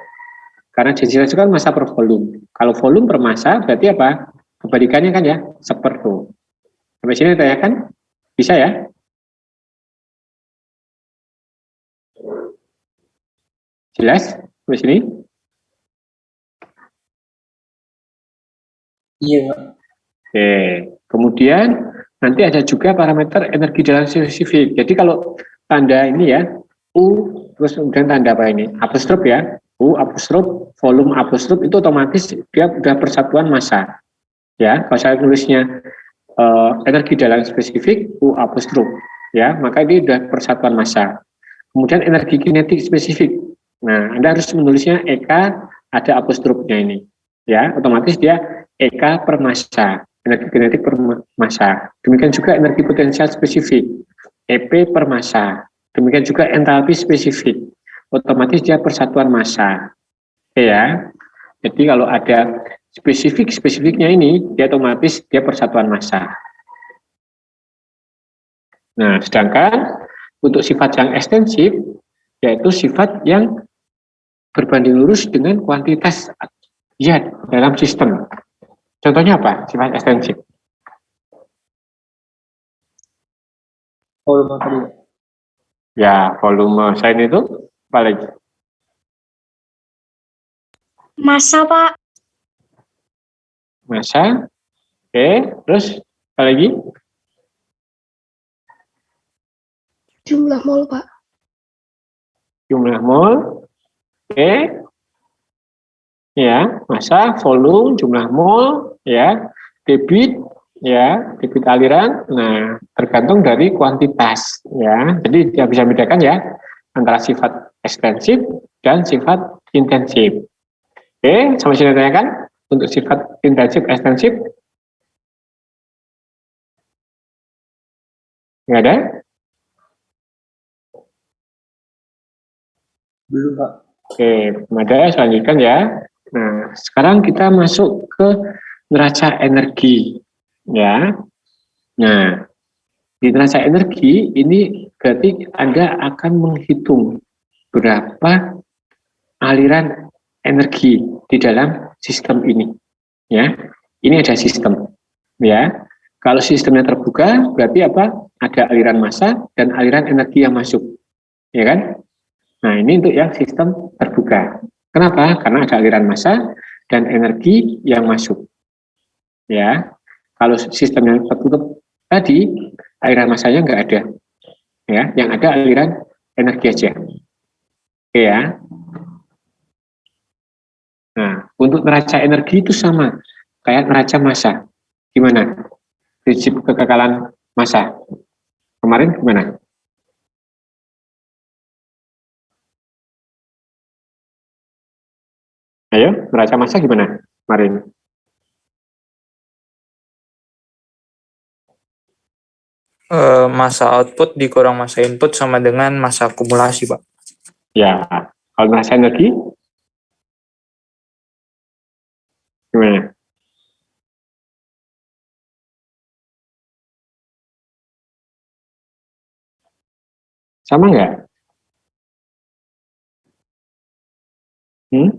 Speaker 1: Karena densitas itu kan massa per volume. Kalau volume per massa berarti apa? Kebalikannya kan ya, 1/ρ. Sampai sini ya kan? Bisa ya? Jelas? Sampai sini?
Speaker 2: Iya, Pak.
Speaker 1: Oke. Kemudian nanti ada juga parameter energi dalam spesifik. Jadi kalau tanda ini ya, U, terus kemudian tanda apa ini? Apostrof ya. U, apostrof, volume apostrof itu otomatis dia udah persatuan massa. Ya, kalau saya tulisnya energi dalam spesifik U apostrof, ya, maka ini udah persatuan massa. Kemudian energi kinetik spesifik. Nah, Anda harus menulisnya EK ada apostrofnya ini. Ya, otomatis dia EK per massa, energi kinetik per massa. Demikian juga energi potensial spesifik, EP per massa. Demikian juga entalpi spesifik, otomatis dia persatuan massa. Oke ya. Jadi kalau ada spesifiknya ini, dia otomatis dia persatuan massa. Nah, sedangkan untuk sifat yang ekstensif, yaitu sifat yang berbanding lurus dengan kuantitas zat dalam sistem. Contohnya apa? Sifat ekstensif.
Speaker 2: Volume tadi.
Speaker 1: Ya, volume. Selain itu, apa lagi?
Speaker 5: Massa, Pak.
Speaker 1: Massa. Oke, terus apa lagi?
Speaker 5: Jumlah mol, Pak.
Speaker 1: Jumlah mol. Oke. Ya, massa, volume, jumlah mol, ya, debit, ya, debit aliran. Nah, tergantung dari kuantitas, ya. Jadi dia bisa bedakan ya antara sifat ekstensif dan sifat intensif. Oke, sampai sini tanyakan untuk sifat intensif ekstensif. Nggak ada?
Speaker 2: Belum, Pak.
Speaker 1: Oke, ada, saya lanjutkan ya. Nah, sekarang kita masuk ke neraca energi, ya. Nah, di neraca energi ini berarti Anda akan menghitung berapa aliran energi di dalam sistem ini, ya. Ini ada sistem, ya. Kalau sistemnya terbuka, berarti apa? Ada aliran massa dan aliran energi yang masuk, ya kan? Nah, ini untuk yang sistem terbuka. Kenapa? Karena ada aliran massa dan energi yang masuk. Ya, kalau sistem yang tertutup tadi, aliran massanya nggak ada. Ya, yang ada aliran energi aja. Oke ya. Nah, Untuk neraca energi itu sama, kayak neraca massa. Gimana? Prinsip kekekalan massa. Kemarin gimana? Ayo, neraca massa gimana kemarin?
Speaker 4: Masa output dikurang masa input sama dengan masa akumulasi, Pak.
Speaker 1: Ya, kalau neraca energi gimana? Sama nggak? Hmm?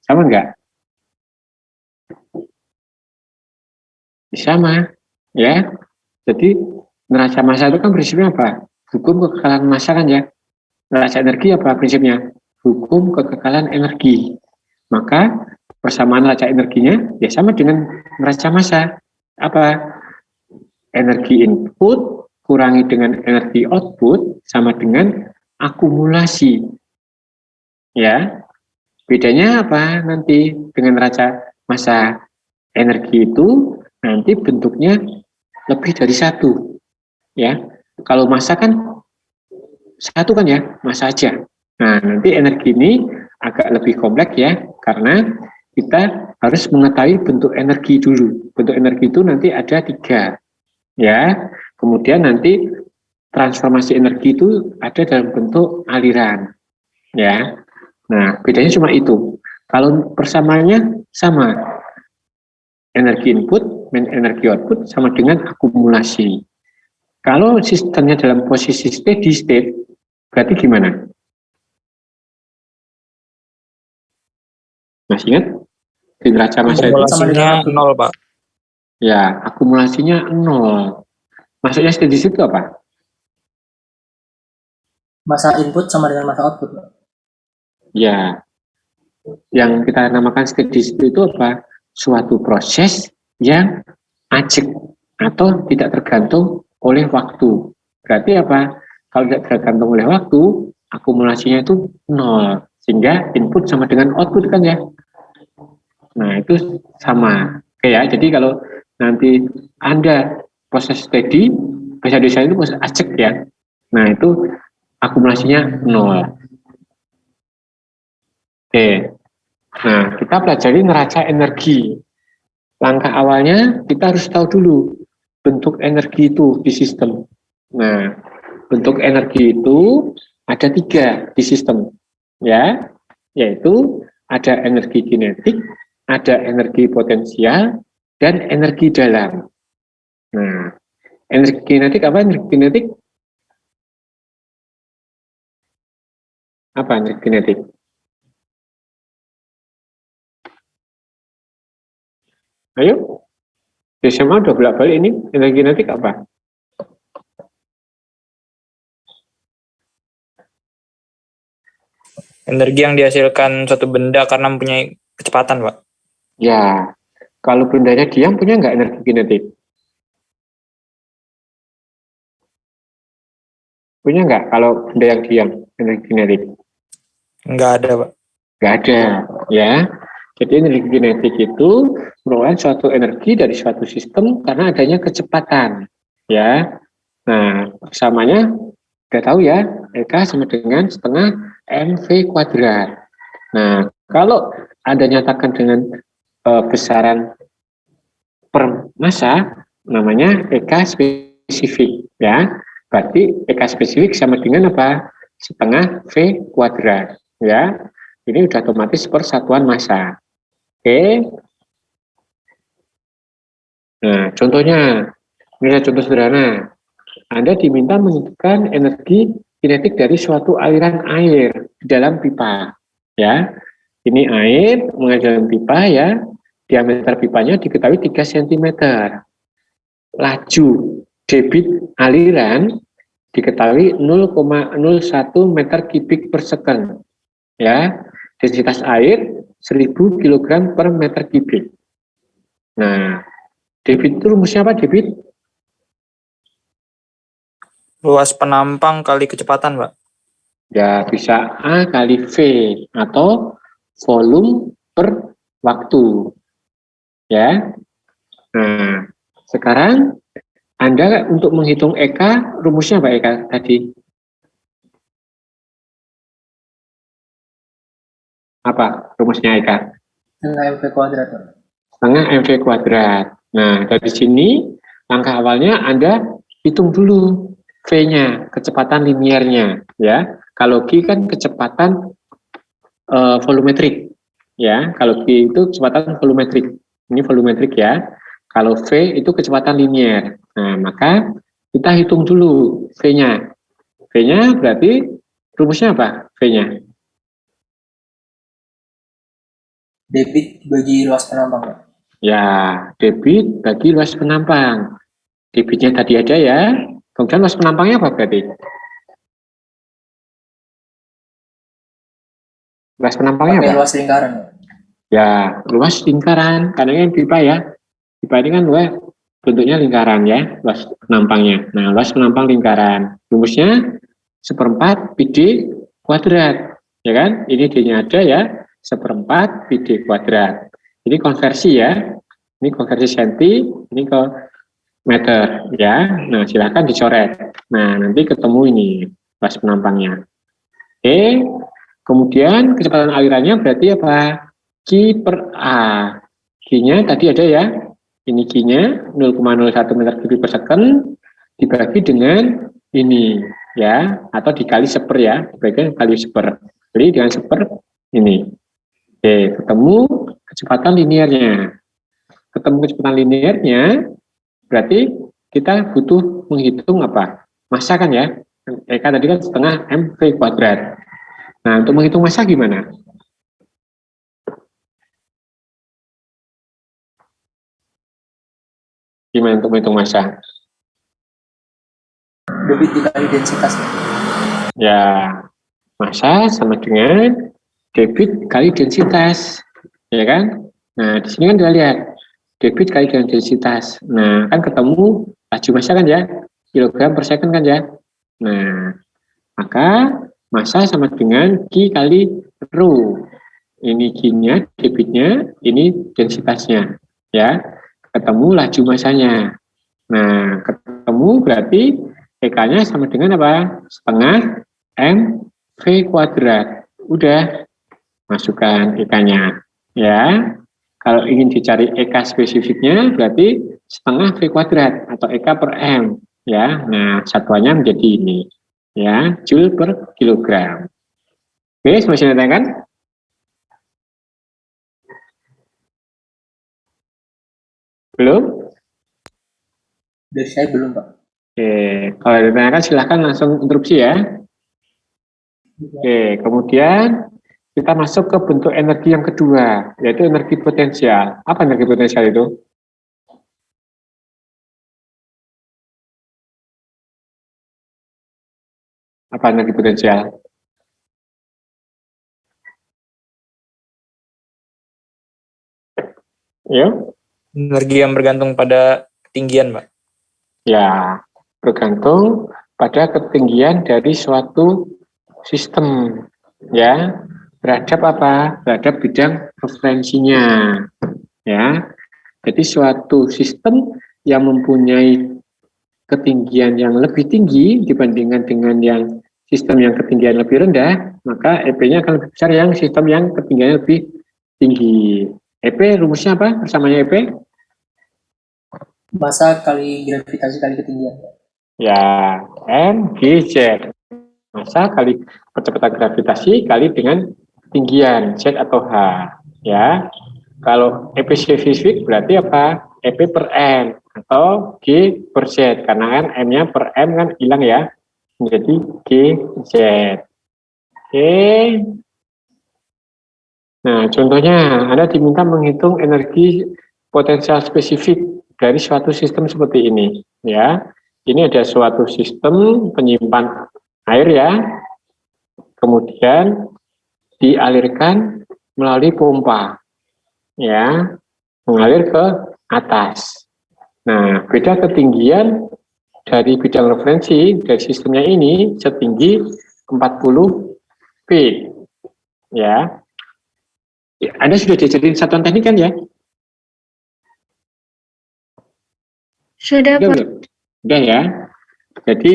Speaker 1: Sama nggak? Sama, ya. Jadi neraca massa itu kan prinsipnya apa? Hukum kekekalan massa kan ya. Neraca energi apa prinsipnya? Hukum kekekalan energi. Maka persamaan neraca energinya ya sama dengan neraca massa. Apa? Energi input kurangi dengan energi output sama dengan akumulasi. Ya, bedanya apa nanti dengan neraca massa? Energi itu nanti bentuknya lebih dari satu. Ya, kalau massa kan satu kan ya, massa aja. Nah, nanti energi ini agak lebih kompleks ya, karena kita harus mengetahui bentuk energi dulu. Bentuk energi itu nanti ada 3. Ya, kemudian nanti transformasi energi itu ada dalam bentuk aliran. Ya, nah bedanya cuma itu. Kalau persamaannya sama, energi input, energi output sama dengan akumulasi. Kalau sistemnya dalam posisi steady state, berarti gimana? Masih ingat? Di neraca massa itu?
Speaker 4: Akumulasinya 0, Pak.
Speaker 1: Ya, akumulasinya 0. Maksudnya steady state itu apa?
Speaker 2: Masa input sama dengan masa output.
Speaker 1: Ya, yang kita namakan steady state itu apa? Suatu proses yang acak atau tidak tergantung oleh waktu. Berarti apa? Kalau tidak tergantung oleh waktu, akumulasinya itu 0. Sehingga input sama dengan output kan ya. Nah, itu sama. Oke ya, jadi kalau nanti Anda proses steady, bahasa Indonesia itu proses acak ya. Nah, itu akumulasinya 0. Oke. Nah, kita pelajari neraca energi. Langkah awalnya kita harus tahu dulu bentuk energi itu di sistem. Nah, bentuk energi itu ada 3 di sistem, ya, yaitu ada energi kinetik, ada energi potensial, dan energi dalam. Nah, energi kinetik apa? Energi kinetik apa? Energi kinetik? Ayo, SMA udah bolak-balik ini energi kinetik apa?
Speaker 4: Energi yang dihasilkan suatu benda karena mempunyai kecepatan, Pak.
Speaker 1: Ya, kalau bendanya diam punya nggak energi kinetik? Punya nggak kalau benda yang diam energi kinetik?
Speaker 4: Nggak ada, Pak.
Speaker 1: Nggak ada, ya. Jadi energi kinetik itu merupakan suatu energi dari suatu sistem karena adanya kecepatan, ya. Nah, persamanya udah tahu ya, EK sama dengan setengah mv kuadrat. Nah, kalau Anda nyatakan dengan besaran per massa, namanya EK spesifik, ya. Berarti EK spesifik sama dengan apa? Setengah V kuadrat, ya. Ini udah otomatis per satuan massa. Oke. Nah, contohnya, ini contoh sederhana. Anda diminta menentukan energi kinetik dari suatu aliran air di dalam pipa. Ya, ini air mengalir dalam pipa ya. Diameter pipanya diketahui 3 cm. Laju debit aliran diketahui 0,01 meter kubik per second. Ya, densitas air 1000 kg per meter kubik. Nah, debit itu rumusnya apa, debit?
Speaker 4: Luas penampang kali kecepatan, Pak.
Speaker 1: Ya, bisa A kali V atau volume per waktu. Ya. Nah, sekarang Anda untuk menghitung EK, rumusnya apa EK tadi? Apa rumusnya EK?
Speaker 2: Setengah MV kuadrat.
Speaker 1: Setengah MV kuadrat. Nah, dari sini langkah awalnya Anda hitung dulu V-nya, kecepatan linearnya. Ya, kalau G kan kecepatan volumetrik. Ya, kalau G itu kecepatan volumetrik. Ini volumetrik ya. Kalau V itu kecepatan linear. Nah, maka kita hitung dulu V-nya. V-nya berarti rumusnya apa V-nya?
Speaker 2: Debit bagi luas penampang, Pak.
Speaker 1: Ya, debit bagi luas penampang. Debitnya tadi ada ya. Kemudian luas penampangnya apa berarti? Luas penampangnya
Speaker 2: Pakai
Speaker 1: apa?
Speaker 2: luas lingkaran, Pak.
Speaker 1: Ya, luas lingkaran. Karena ini pipa ya. Pipa ini kan luas, bentuknya lingkaran ya, luas penampangnya. Nah, luas penampang lingkaran. Rumusnya 1/4 PD kuadrat. Ya kan? Ini D-nya ada ya. 1/4 PD kuadrat. Ini konversi ya. Ini konversi senti, ini ke meter ya. Nah, silakan dicoret. Nah, nanti ketemu ini luas penampangnya. Oke. Kemudian kecepatan alirannya berarti apa? Q per A. Q-nya tadi ada ya. Ini Q-nya 0,01 meter kubik per second dibagi dengan ini ya, atau dikali seper ya, dibagi kali seper. Jadi dengan seper ini. Oke, ketemu kecepatan linearnya. Ketemu kecepatan linearnya berarti kita butuh menghitung apa? Massa kan ya. EK tadi kan setengah MV kuadrat. Nah, untuk menghitung massa gimana? Gimana untuk menghitung massa?
Speaker 2: Debit dikali densitas, Pak.
Speaker 1: Ya, massa sama dengan debit kali densitas, ya kan? Nah, di sini kan kita lihat debit kali dengan densitas. Nah, kan ketemu laju massa kan ya, kilogram per second kan ya. Nah, maka massa sama dengan Q kali rho. Ini Q-nya, debitnya, ini densitasnya, ya. Ketemu laju massanya. Nah, ketemu berarti EK-nya sama dengan apa? Setengah MV kuadrat. Udah, masukkan EK-nya. Ya, kalau ingin dicari EK spesifiknya berarti setengah V kuadrat atau EK per M. Ya, nah satuannya menjadi ini. Ya, Joule per kilogram. Oke, masih ada kan? Belum?
Speaker 2: Dari saya belum, Pak.
Speaker 1: Oke, kalau ditanyakan silahkan langsung interupsi ya. Oke, kemudian kita masuk ke bentuk energi yang kedua, yaitu energi potensial. Apa energi potensial itu? Apa energi potensial? Yuk.
Speaker 4: Energi yang bergantung pada ketinggian, Pak.
Speaker 1: Ya, bergantung pada ketinggian dari suatu sistem, ya, terhadap apa? Terhadap bidang referensinya, ya. Jadi suatu sistem yang mempunyai ketinggian yang lebih tinggi dibandingkan dengan yang sistem yang ketinggian lebih rendah, maka EP-nya akan lebih besar yang sistem yang ketinggiannya lebih tinggi. EP rumusnya apa? Persamanya EP?
Speaker 2: Massa kali gravitasi kali ketinggian.
Speaker 1: Ya, mgz. Massa kali percepatan gravitasi kali dengan ketinggian Z atau H. Ya, kalau EP spesifik berarti apa? EP per M atau G per Z, karena kan M-nya per M kan hilang ya, menjadi GZ. Oke. Nah, contohnya Anda diminta menghitung energi potensial spesifik dari suatu sistem seperti ini, ya. Ini ada suatu sistem penyimpan air ya, kemudian dialirkan melalui pompa, ya, mengalir ke atas. Nah, beda ketinggian dari bidang referensi dari sistemnya ini setinggi 40 P. Ya. Anda sudah diajarin satuan teknik kan ya?
Speaker 5: Sudah,
Speaker 1: Udah
Speaker 5: Pak.
Speaker 1: belum? Udah ya. Jadi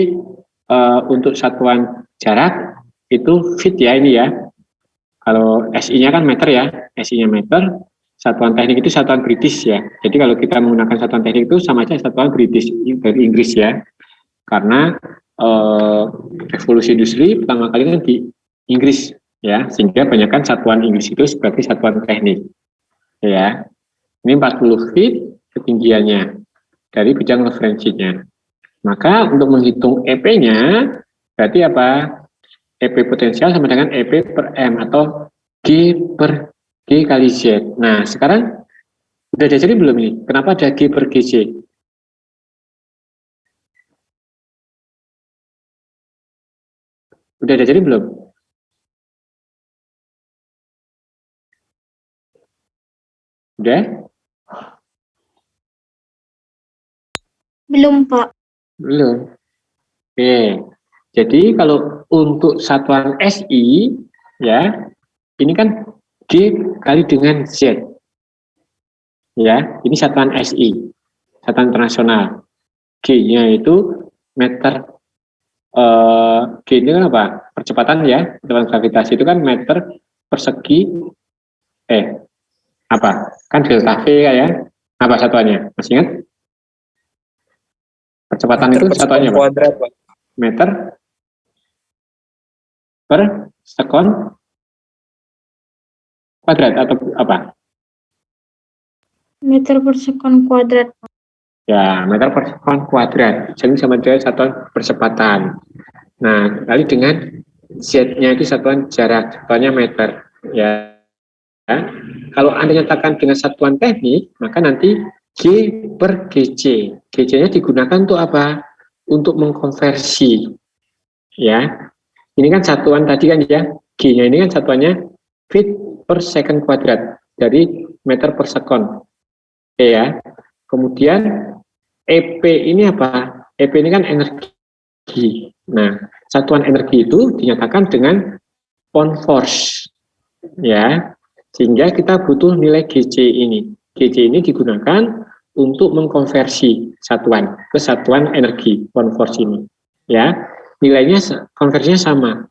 Speaker 1: untuk satuan jarak itu feet ya ini ya. Kalau SI-nya kan meter ya, SI-nya meter. Satuan teknik itu satuan British ya. Jadi kalau kita menggunakan satuan teknik itu sama aja satuan British dari Inggris ya. Karena revolusi industri pertama kali kan di Inggris ya, sehingga banyakkan satuan Inggris itu sebagai satuan teknik. Ya. Ini 40 feet ketinggiannya dari bidang referensinya. Maka untuk menghitung EP-nya berarti apa? EP potensial sama dengan EP per M atau G per G kali Z. Nah, sekarang udah diajarin belum ini? Kenapa ada G per GC? Udah diajarin belum? Udah?
Speaker 5: Belum, Pak.
Speaker 1: Belum. Oke. Jadi kalau untuk satuan SI ya, ini kan G kali dengan Z. Ya, ini satuan SI, satuan internasional. G-nya itu meter. G ini kan apa? Percepatan ya, percepatan gravitasi itu kan meter persegi. Apa? Kan delta V ya. Apa satuannya? Masih ingat? Percepatan
Speaker 4: Meter
Speaker 1: itu
Speaker 4: per sekon
Speaker 1: satuannya apa?
Speaker 4: kuadrat, Pak.
Speaker 1: Meter per sekon kuadrat atau apa?
Speaker 5: Meter per sekon kuadrat.
Speaker 1: Ya, meter per sekon kuadrat. Jadi sama dengan satuan percepatan. Nah, kali dengan Z-nya itu satuan jarak, satuannya meter. Ya. Kalau Anda nyatakan dengan satuan teknik, maka nanti G per GC. GC-nya digunakan untuk apa? Untuk mengkonversi. Ya. Ini kan satuan tadi kan ya. G-nya ini kan satuannya feet per second kuadrat dari meter per sekon. Ya. Kemudian EP ini apa? EP ini kan energi. Nah, satuan energi itu dinyatakan dengan pound force. Ya. Sehingga kita butuh nilai GC ini. GC ini digunakan untuk mengkonversi satuan ke satuan energi, pound force ini. Ya. Nilainya konversinya sama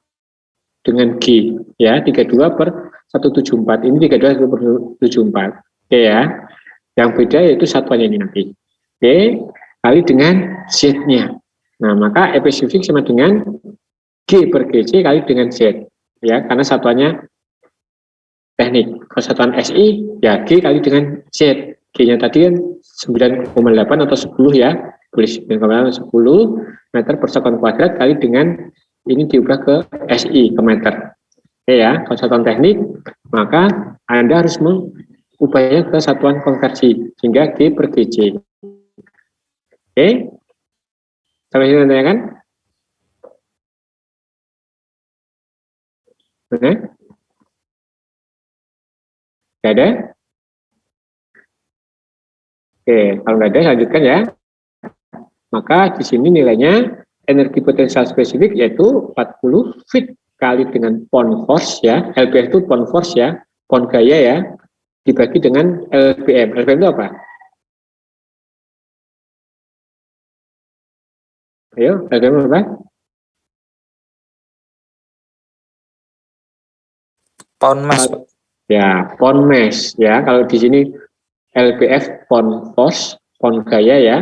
Speaker 1: dengan G, ya, 32 per 174. Ini 32 per 174. Oke ya. Yang beda yaitu satuannya ini nanti. Oke, kali dengan Z-nya. Nah, maka EP sufiks sama dengan G per GC kali dengan Z. Ya, karena satuannya teknik. Kalau satuan SI, ya G kali dengan Z. G-nya tadi kan 9,8 atau 10 ya. Boleh 9,8 atau 10 meter per sekon kuadrat kali dengan ini diubah ke SI, ke meter. Oke ya, kalau satuan teknik, maka Anda harus mengubahnya ke satuan konversi, sehingga G per GC. Oke? Sampai sini nanti kan? Mana? Gak ada? Oke, kalau nggak ada, lanjutkan ya. Maka di sini nilainya energi potensial spesifik yaitu 40 feet kali dengan pound force ya. LBF itu pound force ya, pound gaya ya, dibagi dengan LBM. LBM itu apa? Ayo, LBM apa?
Speaker 4: Pound mass, Pak.
Speaker 1: Ya, pound mass ya. Kalau di sini LBF pound force, pound gaya ya.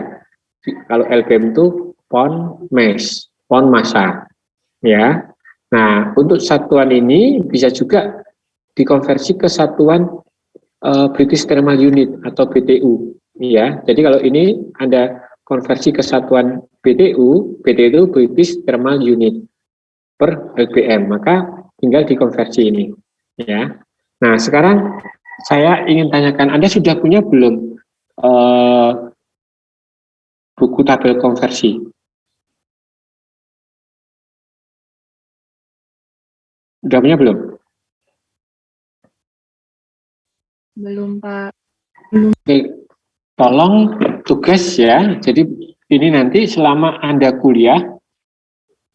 Speaker 1: Kalau LBM itu pound mass, pound massa ya. Nah, untuk satuan ini bisa juga dikonversi ke satuan British Thermal Unit atau BTU ya. Jadi kalau ini Anda konversi ke satuan BTU, BTU itu British Thermal Unit per LBM, maka tinggal dikonversi ini ya. Nah, sekarang saya ingin tanyakan, Anda sudah punya belum buku tabel konversi? Sudah punya belum?
Speaker 7: Belum, Pak.
Speaker 1: Oke, tolong tugas ya. Jadi ini nanti selama Anda kuliah,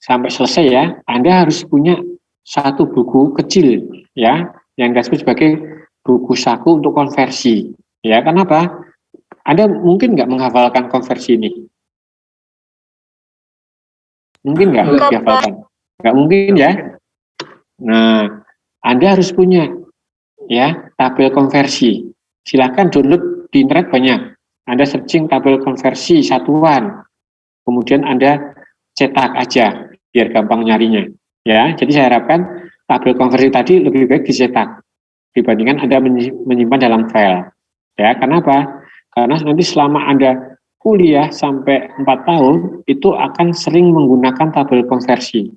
Speaker 1: sampai selesai ya, Anda harus punya satu buku kecil ya, yang disebut sebagai buku saku untuk konversi. Ya, kenapa? Anda mungkin nggak menghafalkan konversi ini? Mungkin nggak dihafalkan? Nggak mungkin ya. Nah, Anda harus punya ya tabel konversi. Silahkan download di internet banyak. Anda searching tabel konversi satuan, kemudian Anda cetak aja biar gampang nyarinya. Ya, jadi saya harapkan tabel konversi tadi lebih baik dicetak dibandingkan Anda menyimpan dalam file. Ya, kenapa? Karena nanti selama Anda kuliah sampai 4 tahun itu akan sering menggunakan tabel konversi.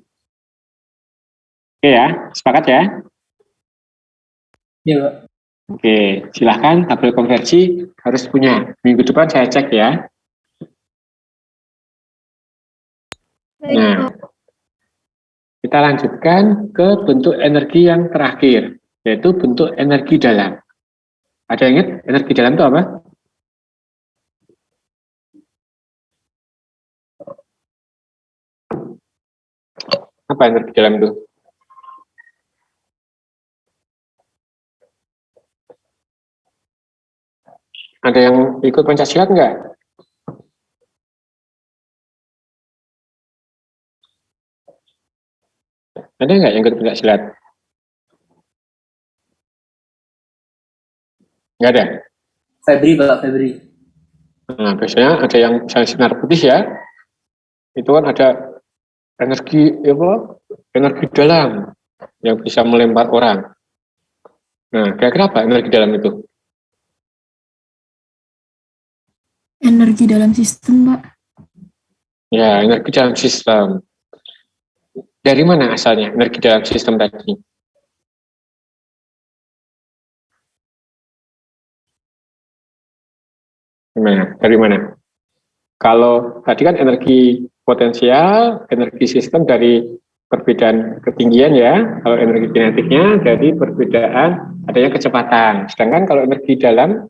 Speaker 1: Oke ya, sepakat ya?
Speaker 2: Iya, Pak.
Speaker 1: Oke, silahkan tabel konversi harus punya. Minggu depan saya cek ya. Nah, kita lanjutkan ke bentuk energi yang terakhir, yaitu bentuk energi dalam. Ada yang ingat energi dalam itu apa? Apa energi dalam itu? Ada yang ikut Pancasila enggak? Ada enggak yang ikut Pancasila? Enggak ada?
Speaker 2: Febri, Pak, Febri.
Speaker 1: Nah, biasanya ada yang misalnya sinar putih ya, itu kan ada energi energi dalam yang bisa melempar orang. Nah, kira-kira apa energi dalam itu?
Speaker 7: Energi dalam sistem, Pak.
Speaker 1: Ya, energi dalam sistem. Dari mana asalnya energi dalam sistem tadi? Gimana? Dari mana? Kalau tadi kan energi potensial, energi sistem dari perbedaan ketinggian ya. Kalau energi kinetiknya dari perbedaan adanya kecepatan. Sedangkan kalau energi dalam,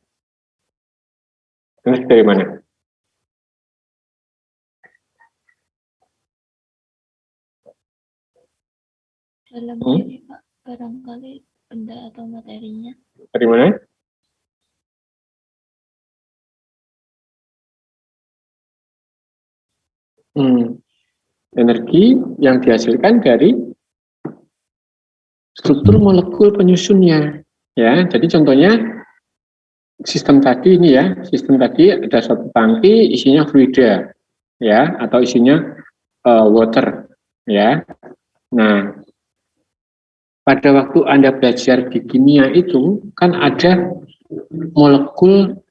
Speaker 1: energi dari mana?
Speaker 8: Dalam diri, Pak. Barangkali benda atau materinya.
Speaker 1: Dari mana? Energi yang dihasilkan dari struktur molekul penyusunnya. Ya, jadi contohnya sistem tadi ini ya, sistem tadi ada suatu tangki isinya fluida, ya, atau isinya water, ya. Nah, pada waktu Anda belajar di kimia itu kan ada molekul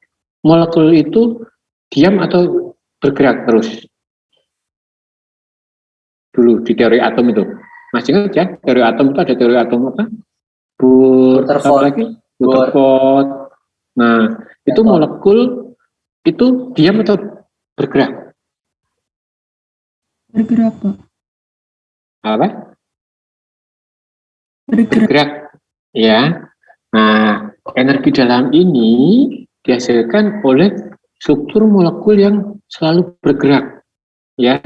Speaker 1: itu diam atau bergerak terus. Dulu di teori atom itu, masih ingat ya, teori atom itu ada teori atom apa? Rutherford. Nah, itu molekul itu diam atau bergerak?
Speaker 7: Bergerak, Pak.
Speaker 1: Apa?
Speaker 7: Bergerak.
Speaker 1: Ya. Nah, energi dalam ini dihasilkan oleh struktur molekul yang selalu bergerak. Ya.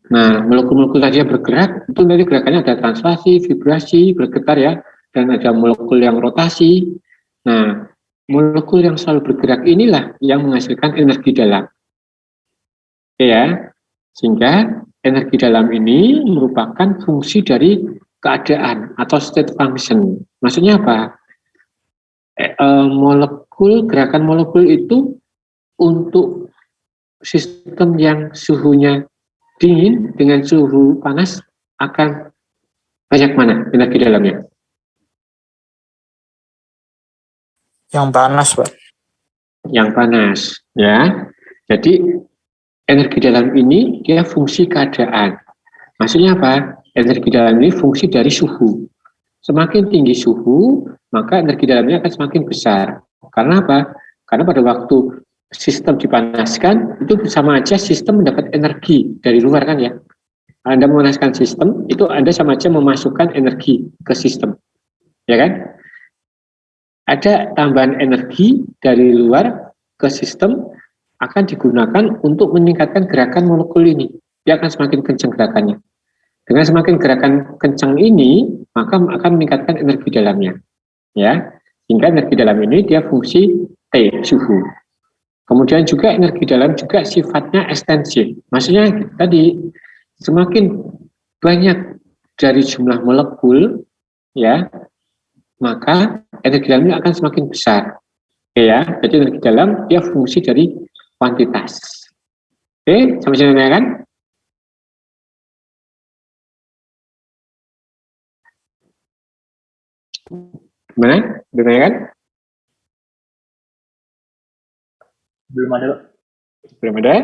Speaker 1: Nah, molekul-molekul tadi yang bergerak, itu nanti gerakannya ada translasi, vibrasi, bergetar ya, dan ada molekul yang rotasi. Nah, molekul yang selalu bergerak inilah yang menghasilkan energi dalam. Oke ya, sehingga energi dalam ini merupakan fungsi dari keadaan atau state function. Maksudnya apa? Gerakan molekul itu untuk sistem yang suhunya dingin dengan suhu panas akan banyak mana energi dalamnya?
Speaker 4: Yang panas, Pak.
Speaker 1: Yang panas, ya. Jadi energi dalam ini dia fungsi keadaan. Maksudnya apa? Energi dalam ini fungsi dari suhu. Semakin tinggi suhu, maka energi dalamnya akan semakin besar. Karena apa? Karena pada waktu sistem dipanaskan, itu sama aja sistem mendapat energi dari luar kan ya. Anda memanaskan sistem, itu Anda sama aja memasukkan energi ke sistem. Ya kan? Ada tambahan energi dari luar ke sistem akan digunakan untuk meningkatkan gerakan molekul ini. Dia akan semakin kencang gerakannya. Dengan semakin gerakan kencang ini, maka akan meningkatkan energi dalamnya. Ya, sehingga energi dalam ini dia fungsi T, suhu. Kemudian juga energi dalam juga sifatnya ekstensif. Maksudnya tadi semakin banyak dari jumlah molekul, ya, maka energi dalamnya akan semakin besar. Oke ya, jadi energi dalam dia fungsi dari kuantitas. Oke, sampai sini ya kan? Gimana? Gimana kan?
Speaker 2: Belum ada, Pak.
Speaker 1: Belum ada?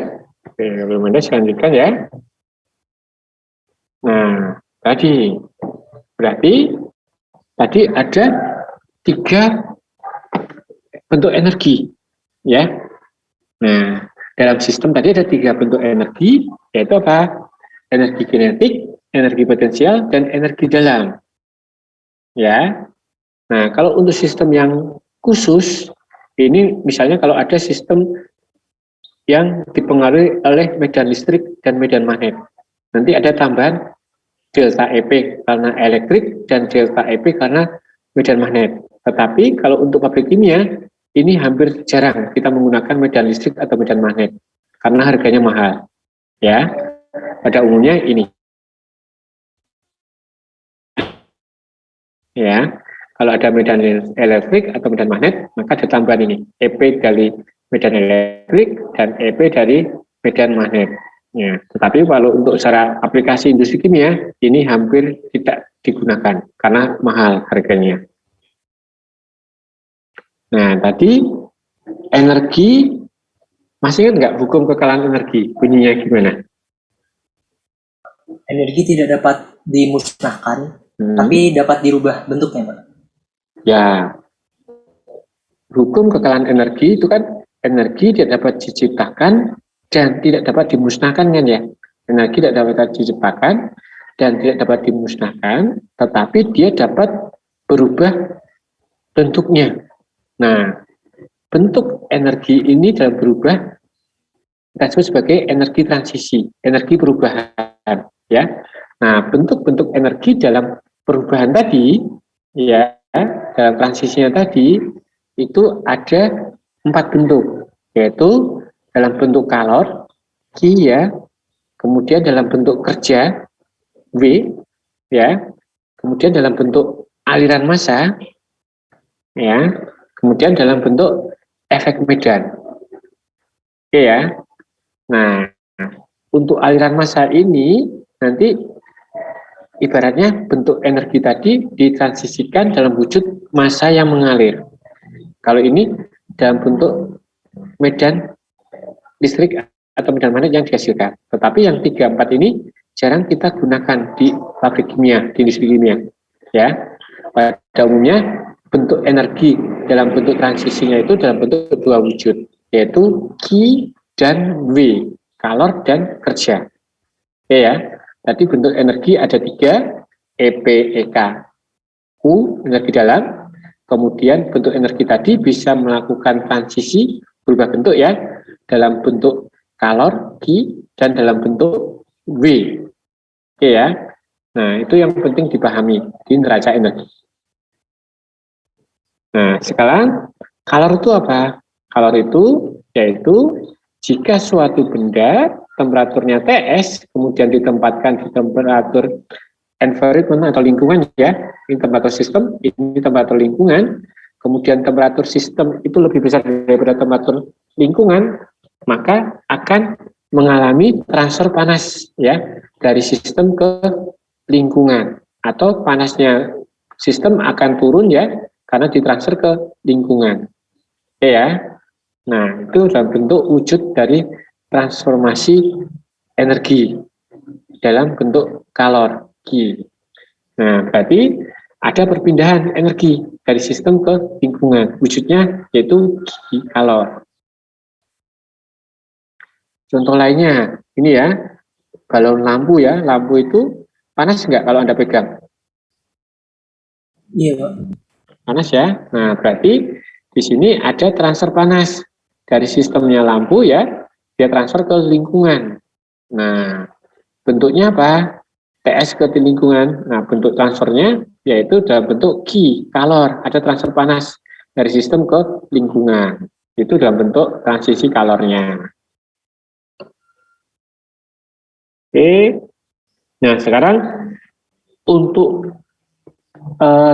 Speaker 1: Oke, belum ada, saya lanjutkan ya. Nah, berarti tadi ada 3 bentuk energi, ya. Nah, dalam sistem tadi ada 3 bentuk energi, yaitu apa? Energi kinetik, energi potensial, dan energi dalam. Ya. Nah, kalau untuk sistem yang khusus, ini misalnya kalau ada sistem yang dipengaruhi oleh medan listrik dan medan magnet, nanti ada tambahan delta EP karena elektrik dan delta EP karena medan magnet. Tetapi kalau untuk pabrik kimia, ini hampir jarang kita menggunakan medan listrik atau medan magnet karena harganya mahal. Ya, pada umumnya ini. Ya, kalau ada medan elektrik atau medan magnet, maka ada tambahan ini, EP dari medan elektrik dan EP dari medan magnet. Ya, tetapi kalau untuk secara aplikasi industri kimia, ini hampir tidak digunakan karena mahal harganya. Nah, tadi energi, masih ingat nggak hukum kekalahan energi? Bunyinya gimana?
Speaker 2: Energi tidak dapat dimusnahkan, tapi dapat dirubah bentuknya, Pak.
Speaker 1: Ya, hukum kekalahan energi itu kan energi tidak dapat diciptakan dan tidak dapat dimusnahkan kan ya. Energi tidak dapat diciptakan dan tidak dapat dimusnahkan, tetapi dia dapat berubah bentuknya. Nah, bentuk energi ini dalam berubah kita sebut sebagai energi transisi, energi perubahan, ya. Nah, bentuk-bentuk energi dalam perubahan tadi, ya, dalam transisinya tadi itu ada 4 bentuk, yaitu dalam bentuk kalor, Q, ya, kemudian dalam bentuk kerja, W, ya, kemudian dalam bentuk aliran massa, ya, kemudian dalam bentuk efek medan. Oke ya. Nah, untuk aliran massa ini nanti ibaratnya bentuk energi tadi ditransisikan dalam wujud massa yang mengalir. Kalau ini dalam bentuk medan listrik atau medan magnet yang dihasilkan. Tetapi yang 3-4 ini jarang kita gunakan di pabrik kimia, di industri kimia. Ya, pada umumnya bentuk energi dalam bentuk transisinya itu dalam bentuk 2 wujud, yaitu Q dan W, kalor dan kerja. Oke ya, tadi bentuk energi ada 3, EP, EK, U, energi dalam. Kemudian bentuk energi tadi bisa melakukan transisi, berubah bentuk ya, dalam bentuk kalor, Q, dan dalam bentuk W. Oke ya, nah itu yang penting dipahami di neraca energi. Nah, sekarang kalor itu apa? Kalor itu yaitu jika suatu benda temperaturnya TS kemudian ditempatkan di temperatur environment atau lingkungan ya, ini temperatur sistem, ini temperatur lingkungan, kemudian temperatur sistem itu lebih besar daripada temperatur lingkungan, maka akan mengalami transfer panas ya dari sistem ke lingkungan, atau panasnya sistem akan turun ya karena ditransfer ke lingkungan. Oke ya. Nah, itu dalam bentuk wujud dari transformasi energi dalam bentuk kalor, Q. Nah, berarti ada perpindahan energi dari sistem ke lingkungan. Wujudnya yaitu Q, kalor. Contoh lainnya, ini ya, balon lampu ya. Lampu itu panas nggak kalau Anda pegang?
Speaker 2: Iya, Pak.
Speaker 1: Panas ya. Nah, berarti di sini ada transfer panas dari sistemnya lampu ya, dia transfer ke lingkungan. Nah, bentuknya apa? TS ke lingkungan. Nah, bentuk transfernya yaitu dalam bentuk Q, kalor, ada transfer panas dari sistem ke lingkungan. Itu dalam bentuk transisi kalornya. Oke. Nah, sekarang untuk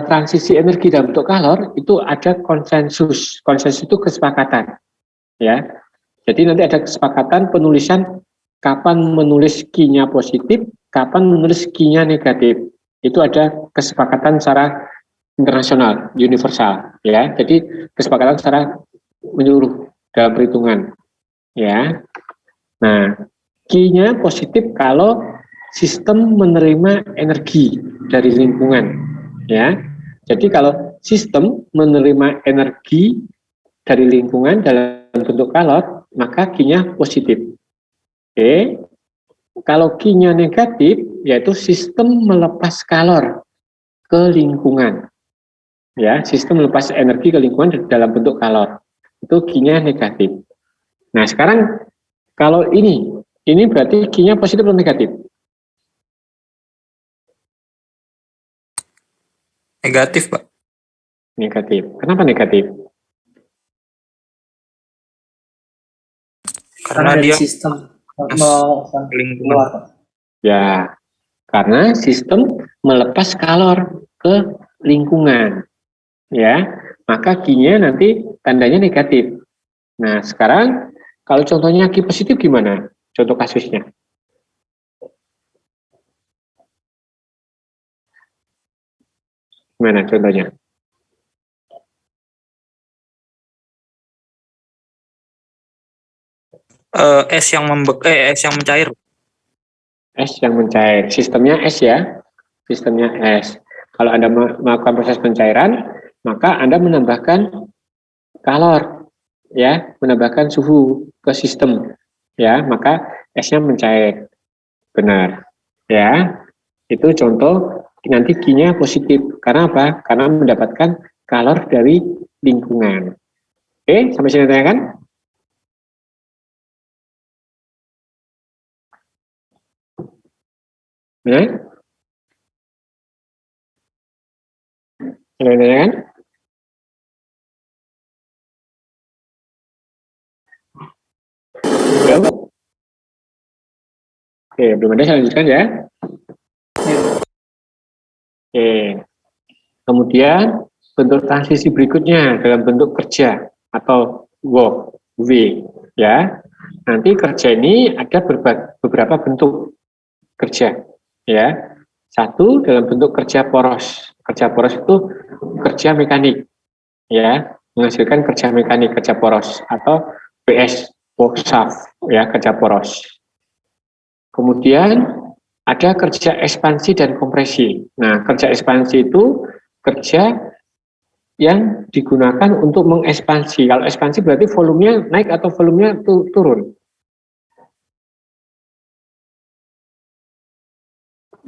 Speaker 1: transisi energi dalam bentuk kalor itu ada konsensus. Konsensus itu kesepakatan, ya. Jadi nanti ada kesepakatan penulisan kapan menulis Q-nya positif, kapan menulis Q-nya negatif. Itu ada kesepakatan secara internasional, universal, ya. Jadi kesepakatan secara menyeluruh dalam perhitungan, ya. Nah, Q-nya positif kalau sistem menerima energi dari lingkungan, ya. Jadi kalau sistem menerima energi dari lingkungan dalam bentuk kalor, maka Q-nya positif. Oke. Kalau Q-nya negatif, yaitu sistem melepas kalor ke lingkungan. Ya, sistem melepas energi ke lingkungan dalam bentuk kalor. Itu Q-nya negatif. Nah, sekarang kalau ini berarti Q-nya positif atau negatif?
Speaker 4: Negatif, Pak.
Speaker 1: Negatif. Kenapa negatif?
Speaker 4: Karena
Speaker 2: dari
Speaker 4: dia
Speaker 2: sistem
Speaker 4: lingkungan.
Speaker 2: keluar.
Speaker 1: Ya, karena sistem melepas kalor ke lingkungan. Ya, maka Q-nya nanti tandanya negatif. Nah, sekarang kalau contohnya Q positif gimana? Contoh kasusnya. Gimana contohnya?
Speaker 4: Es yang es yang mencair.
Speaker 1: S yang mencair. Sistemnya S ya. Sistemnya S. Kalau Anda melakukan proses pencairan, maka Anda menambahkan kalor, ya, menambahkan suhu ke sistem, ya, maka S-nya mencair. Benar, ya. Itu contoh nanti Q-nya positif. Karena apa? Karena mendapatkan kalor dari lingkungan. Oke, sampai sini tanya kan? Ya? Ada yang tanya kan? Ya. Oke, belum ada, saya lanjutkan ya. Oke. Kemudian bentuk transisi berikutnya dalam bentuk kerja atau work, W, ya. Nanti kerja ini ada beberapa bentuk kerja, ya. Satu dalam bentuk kerja poros. Kerja poros itu kerja mekanik, ya, menghasilkan kerja mekanik, kerja poros atau PS, work shaft, ya, kerja poros. Kemudian ada kerja ekspansi dan kompresi. Nah, kerja ekspansi itu kerja yang digunakan untuk mengekspansi. Kalau ekspansi berarti volumenya naik atau volumenya turun?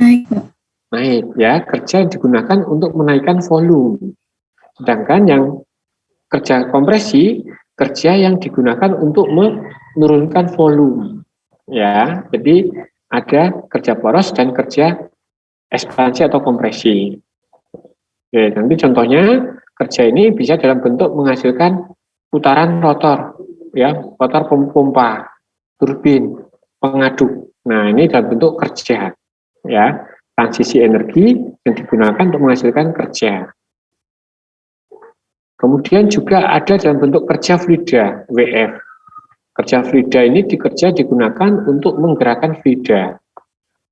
Speaker 7: Naik, Pak.
Speaker 1: Naik, ya. Kerja yang digunakan untuk menaikkan volume. Sedangkan yang kerja kompresi, kerja yang digunakan untuk menurunkan volume. Ya, jadi ada kerja poros dan kerja ekspansi atau kompresi. Oke, nanti contohnya kerja ini bisa dalam bentuk menghasilkan putaran rotor, ya, rotor pompa, turbin, pengaduk. Nah, ini dalam bentuk kerja, ya, transisi energi yang digunakan untuk menghasilkan kerja. Kemudian juga ada dalam bentuk kerja fluida, WF. Kerja fluida ini digunakan untuk menggerakkan fluida.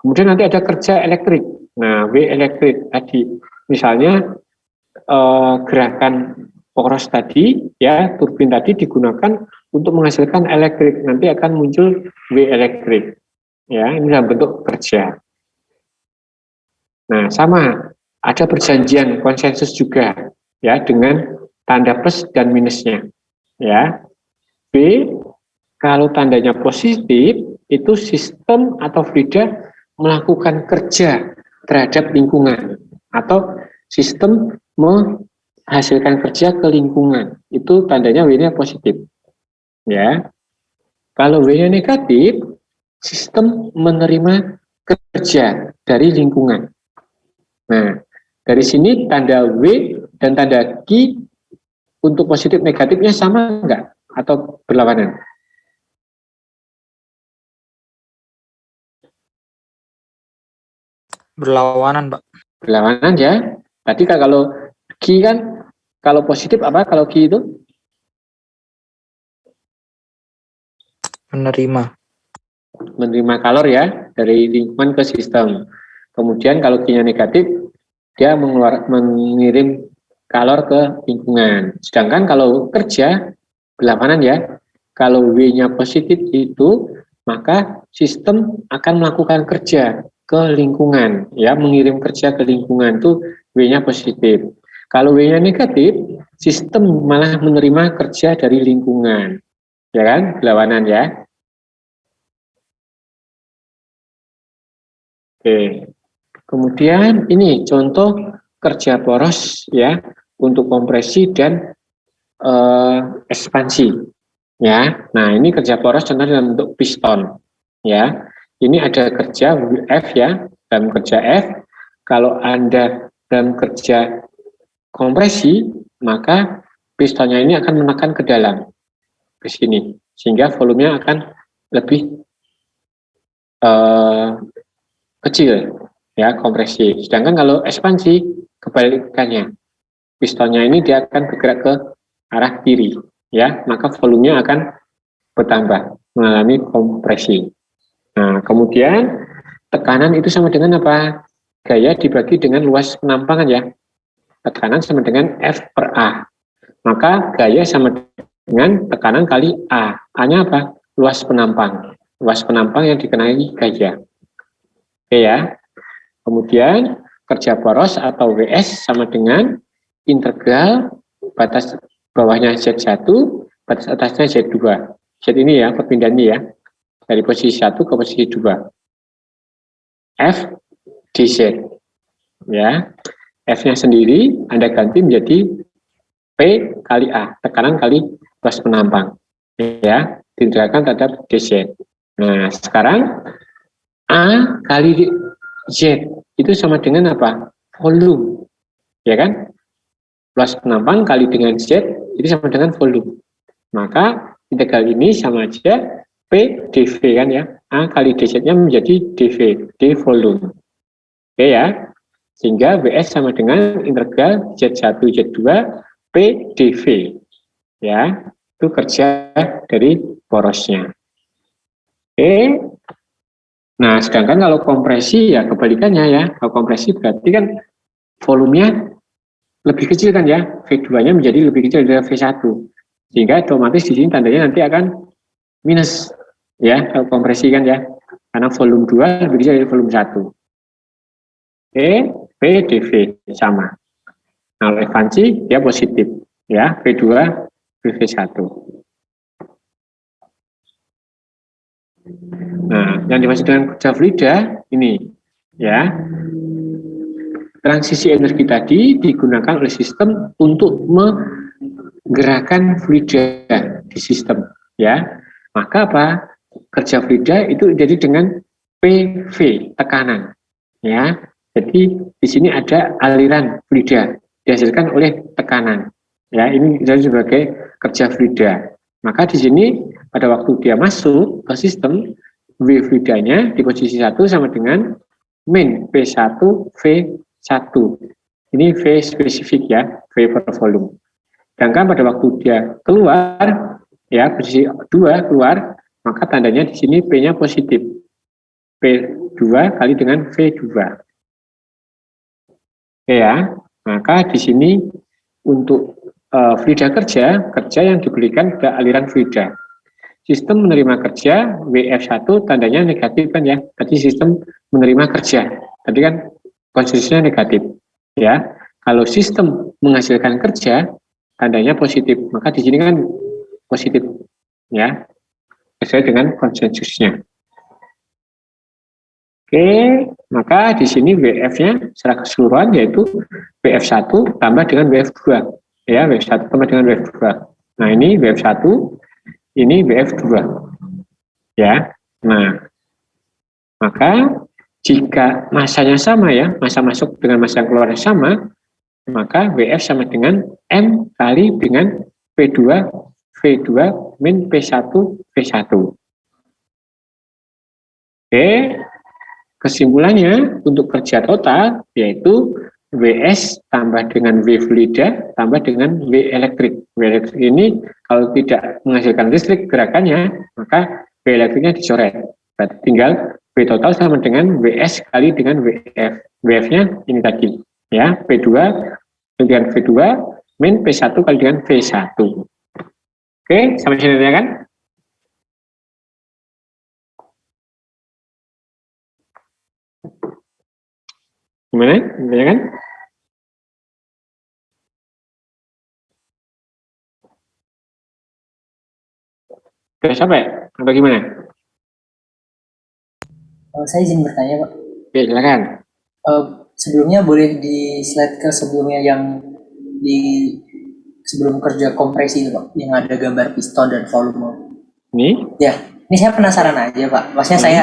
Speaker 1: Kemudian nanti ada kerja elektrik. Nah, W elektrik tadi, misalnya gerakan poros tadi, ya, turbin tadi digunakan untuk menghasilkan elektrik. Nanti akan muncul W elektrik. Ya, ini dalam bentuk kerja. Nah, sama, ada perjanjian konsensus juga, ya, dengan tanda plus dan minusnya. Ya, B, kalau tandanya positif, itu sistem atau fluida melakukan kerja terhadap lingkungan atau sistem menghasilkan kerja ke lingkungan. Itu tandanya W-nya positif. Ya. Kalau W-nya negatif, sistem menerima kerja dari lingkungan. Nah, dari sini tanda W dan tanda Q untuk positif negatifnya sama enggak? Atau berlawanan?
Speaker 4: Berlawanan, Pak.
Speaker 1: Berlawanan ya. Tadi kalau Q kan, kalau positif apa? Kalau Q itu? Menerima kalor ya, dari lingkungan ke sistem. Kemudian kalau Q-nya negatif, dia mengirim kalor ke lingkungan. Sedangkan kalau kerja, berlawanan ya, kalau W-nya positif itu, maka sistem akan melakukan kerja ke lingkungan, ya, mengirim kerja ke lingkungan, itu W-nya positif. Kalau W-nya negatif, sistem malah menerima kerja dari lingkungan, ya kan, berlawanan ya. Oke. Kemudian ini contoh kerja poros ya untuk kompresi dan ekspansi ya. Nah, ini kerja poros contohnya dalam bentuk piston ya. Ini ada kerja F ya, dalam kerja F. Kalau Anda dalam kerja kompresi, maka pistonnya ini akan menekan ke dalam ke sini sehingga volumenya akan lebih kecil ya, kompresi. Sedangkan kalau ekspansi kebalikannya, pistonnya ini dia akan bergerak ke arah kiri ya, maka volumenya akan bertambah, mengalami kompresi. Nah, kemudian tekanan itu sama dengan apa? Gaya dibagi dengan luas penampangan ya. Tekanan sama dengan F per A. Maka gaya sama dengan tekanan kali A. A-nya apa? Luas penampang. Luas penampang yang dikenai gaya. Oke ya. Kemudian kerja poros atau WS sama dengan integral batas bawahnya Z1, batas atasnya Z2. Z ini ya, perpindahan ini ya. Dari posisi 1 ke posisi 2. F dz. Ya. F-nya sendiri Anda ganti menjadi P kali A, tekanan kali luas penampang. Ya, diintegralkan terhadap dz. Nah, sekarang A kali Z itu sama dengan apa? Volume, ya kan? Luas penampang kali dengan Z itu sama dengan volume. Maka integral ini sama aja P dV kan ya. A kali dz-nya menjadi dV, d volume. Oke ya. Sehingga WS sama dengan integral Z1 Z2 P dV. Ya, itu kerja dari porosnya. Oke. Nah, sedangkan kalau kompresi ya kebalikannya ya. Kalau kompresi berarti kan volumenya lebih kecil kan ya. V2-nya menjadi lebih kecil dari V1. Sehingga otomatis di sini tandanya nanti akan minus ya kalau kompresi kan ya. Karena volume 2 lebih kecil dari volume 1. Oke, V dV sama. Nah, ekspansi dia positif ya. V2 V1. Nah, yang dimaksud dengan kerja fluida ini ya, transisi energi tadi digunakan oleh sistem untuk menggerakkan fluida di sistem ya. Maka apa? Kerja fluida itu jadi dengan PV, tekanan ya. Jadi di sini ada aliran fluida dihasilkan oleh tekanan ya. Ini jadi sebagai kerja fluida. Maka di sini pada waktu dia masuk ke sistem, V fluidanya di posisi 1 sama dengan min P1 V1. Ini V spesifik ya, V per volume. Sedangkan pada waktu dia keluar, ya posisi 2 keluar, maka tandanya di sini P-nya positif. P2 kali dengan V2. Oke ya, maka di sini untuk fluida kerja yang diberikan ke aliran fluida. Sistem menerima kerja, WF1 tandanya negatif kan ya. Tadi sistem menerima kerja. Tadi kan konstitusinya negatif. Ya. Kalau sistem menghasilkan kerja, tandanya positif. Maka di sini kan positif. Ya. Sesuai dengan konsensusnya. Oke, maka di sini WF-nya secara keseluruhan yaitu WF1 tambah dengan WF2. Ya, WF1 tambah dengan WF2. Nah, ini WF1, ini WF2. Ya. Nah, maka Jika masanya sama ya, massa masuk dengan massa yang keluar sama, maka WF sama dengan M kali dengan V2 min P1 V1. Oke, kesimpulannya untuk kerja total yaitu WS tambah dengan W fluida tambah dengan W elektrik. W elektrik ini kalau tidak menghasilkan listrik gerakannya, maka W elektriknya dicoret. Berarti tinggal W total sama dengan WS kali dengan WF. WF-nya ini tadi, ya, P2 dengan V2 min P1 kali dengan V1. Oke, sampai sini ya kan? Gimana? Ya kan? Sudah sampai? Atau gimana?
Speaker 2: Saya izin bertanya, Pak.
Speaker 1: Oke, silakan.
Speaker 2: Sebelumnya boleh di slide ke sebelumnya yang di sebelum kerja kompresi itu, Pak, yang ada gambar piston dan volume.
Speaker 1: Ini?
Speaker 2: Ya, ini saya penasaran aja, Pak. Maksudnya saya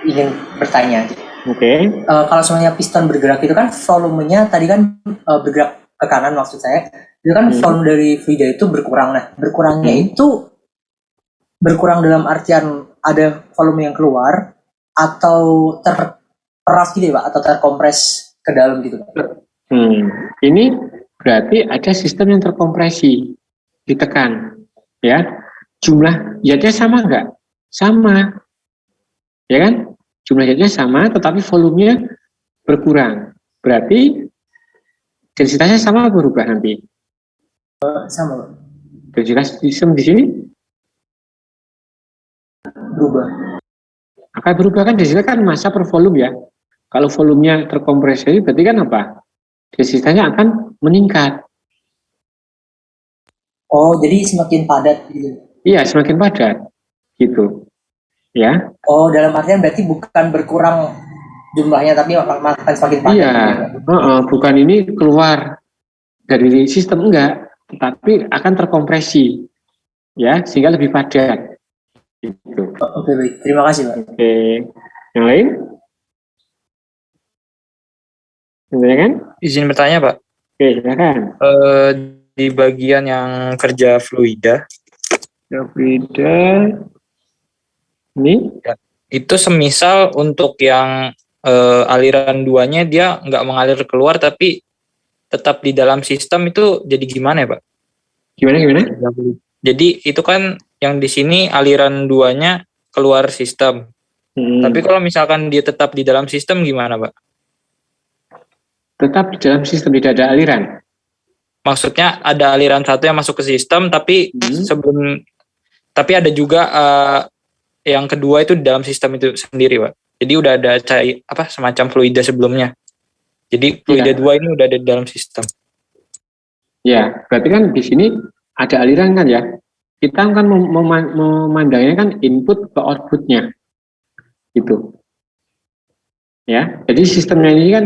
Speaker 2: ingin bertanya aja.
Speaker 1: Oke.
Speaker 2: Kalau semuanya piston bergerak itu kan volumenya tadi kan bergerak ke kanan, maksud saya. Itu kan volume dari fluida itu berkurang. Nah, berkurangnya itu berkurang dalam artian ada volume yang keluar atau terperas gitu ya, Pak, atau terkompres ke dalam gitu, Pak.
Speaker 1: Ini berarti ada sistem yang terkompresi, ditekan, ya. Jumlah zatnya sama nggak? Sama, ya kan? Jumlah zatnya sama, tetapi volumenya berkurang. Berarti densitasnya sama berubah nanti.
Speaker 2: Sama, Pak.
Speaker 1: Densitas sistem di sini
Speaker 2: Berubah.
Speaker 1: akan berubah kan, densitas kan massa per volume ya. Kalau volumenya terkompresi berarti kan apa? Densitasnya akan meningkat.
Speaker 2: Oh, jadi semakin padat gitu.
Speaker 1: Iya, semakin padat. Gitu. Ya.
Speaker 2: Oh, dalam artian berarti bukan berkurang jumlahnya, tapi akan semakin padat.
Speaker 1: Iya, bukan ini keluar dari sistem, enggak, tetapi akan terkompresi. Ya, sehingga lebih padat. Gitu.
Speaker 2: Oke, baik. Terima kasih, Pak.
Speaker 1: Oke. Yang lain? Kan?
Speaker 4: Izin bertanya, Pak.
Speaker 1: Oke, silakan.
Speaker 4: Di bagian yang kerja fluida,
Speaker 1: ini
Speaker 4: itu semisal untuk yang aliran 2-nya dia nggak mengalir keluar tapi tetap di dalam sistem, itu jadi gimana ya, Pak?
Speaker 1: Gimana?
Speaker 4: Jadi itu kan yang di sini aliran 2-nya keluar sistem. Tapi kalau misalkan dia tetap di dalam sistem gimana, Pak?
Speaker 1: Tetap di dalam sistem, tidak ada aliran.
Speaker 4: Maksudnya ada aliran satu yang masuk ke sistem, tapi tapi ada juga yang kedua itu di dalam sistem itu sendiri, Pak. Jadi udah ada semacam fluida sebelumnya. Jadi fluida 2 ini udah ada di dalam sistem.
Speaker 1: Ya, berarti kan di sini ada aliran kan ya. Kita kan memandangnya kan input ke outputnya. Gitu. Ya, jadi sistemnya ini kan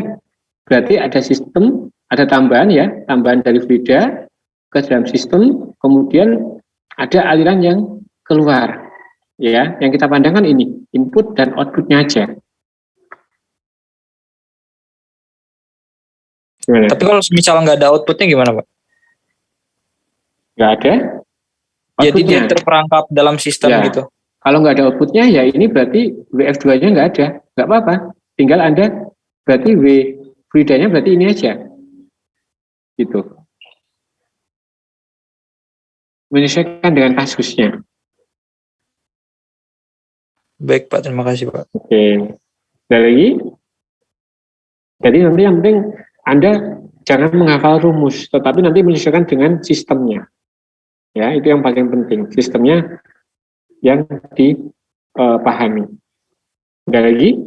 Speaker 1: berarti ada sistem, ada tambahan ya, tambahan dari fluida ke dalam sistem, kemudian ada aliran yang keluar. Ya, yang kita pandangkan ini input dan outputnya aja. Gimana?
Speaker 4: Tapi kalau misalnya nggak ada outputnya gimana, Pak?
Speaker 1: Nggak ada.
Speaker 4: Jadi dia terperangkap dalam sistem
Speaker 1: ya,
Speaker 4: gitu.
Speaker 1: Kalau nggak ada outputnya ya ini berarti WF2-nya nggak ada, nggak apa-apa. Tinggal Anda berarti W fluidanya berarti ini aja. Gitu. Menyesuaikan dengan kasusnya.
Speaker 4: Baik, Pak, terima kasih, Pak.
Speaker 1: Oke. Ada lagi? Jadi nanti yang penting Anda jangan menghafal rumus, tetapi nanti menyesuaikan dengan sistemnya. Ya, itu yang paling penting. Sistemnya yang dipahami. Ada lagi?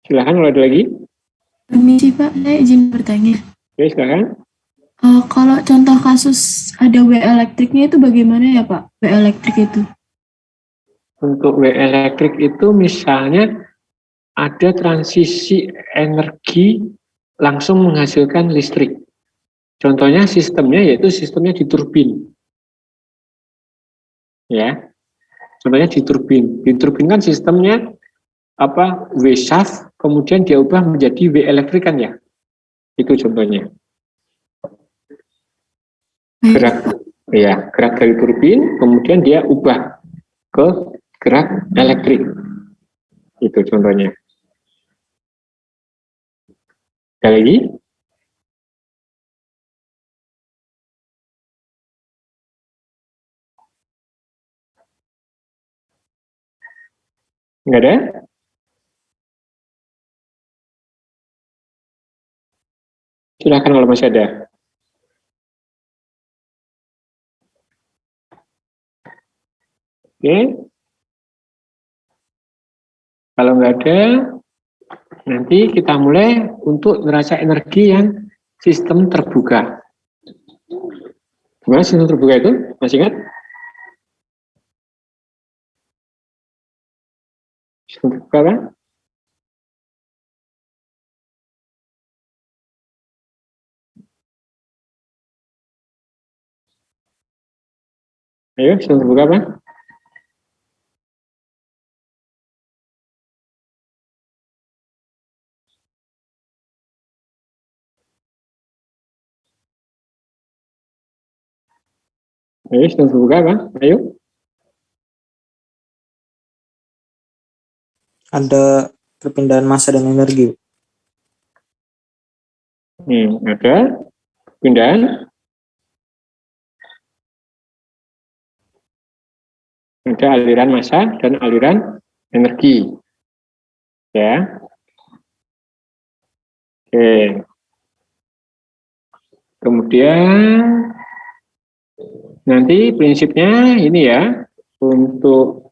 Speaker 1: Silahkan kalau ada lagi.
Speaker 7: Permisi Pak, saya izin bertanya.
Speaker 1: Oke, silakan.
Speaker 7: Kalau contoh kasus ada W elektriknya itu bagaimana ya Pak? W elektrik itu?
Speaker 1: Untuk W elektrik itu misalnya ada transisi energi langsung menghasilkan listrik. Contohnya sistemnya yaitu sistemnya di turbin. Ya. Contohnya di turbin. Di turbin kan sistemnya W shaft, kemudian dia ubah menjadi W elektrik kan ya. Itu contohnya. Gerak dari turbin, kemudian dia ubah ke gerak elektrik. Itu contohnya. Ada lagi? Enggak ada? Silakan kalau masih ada. Oke. Kalau nggak ada, nanti kita mulai untuk neraca energi yang sistem terbuka. Gimana sistem terbuka itu? Masih ingat? Sistem terbuka kan? Ayo, sistem terbuka apa? Ayo, sistem terbuka apa? Ayo.
Speaker 4: Ada perpindahan massa dan energi.
Speaker 1: Ada pindahan. Ada aliran massa dan aliran energi. Ya. Oke. Kemudian nanti prinsipnya ini ya, untuk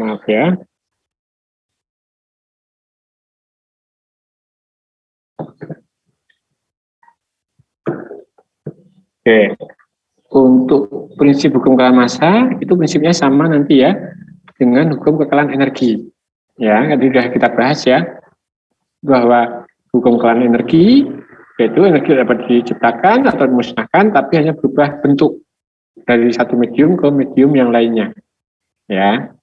Speaker 1: maaf ya. Oke. Untuk prinsip hukum kekalahan massa itu prinsipnya sama nanti ya dengan hukum kekalahan energi. Ya, tadi sudah kita bahas ya bahwa hukum kekalahan energi yaitu energi dapat diciptakan atau dimusnahkan tapi hanya berubah bentuk dari satu medium ke medium yang lainnya. Ya.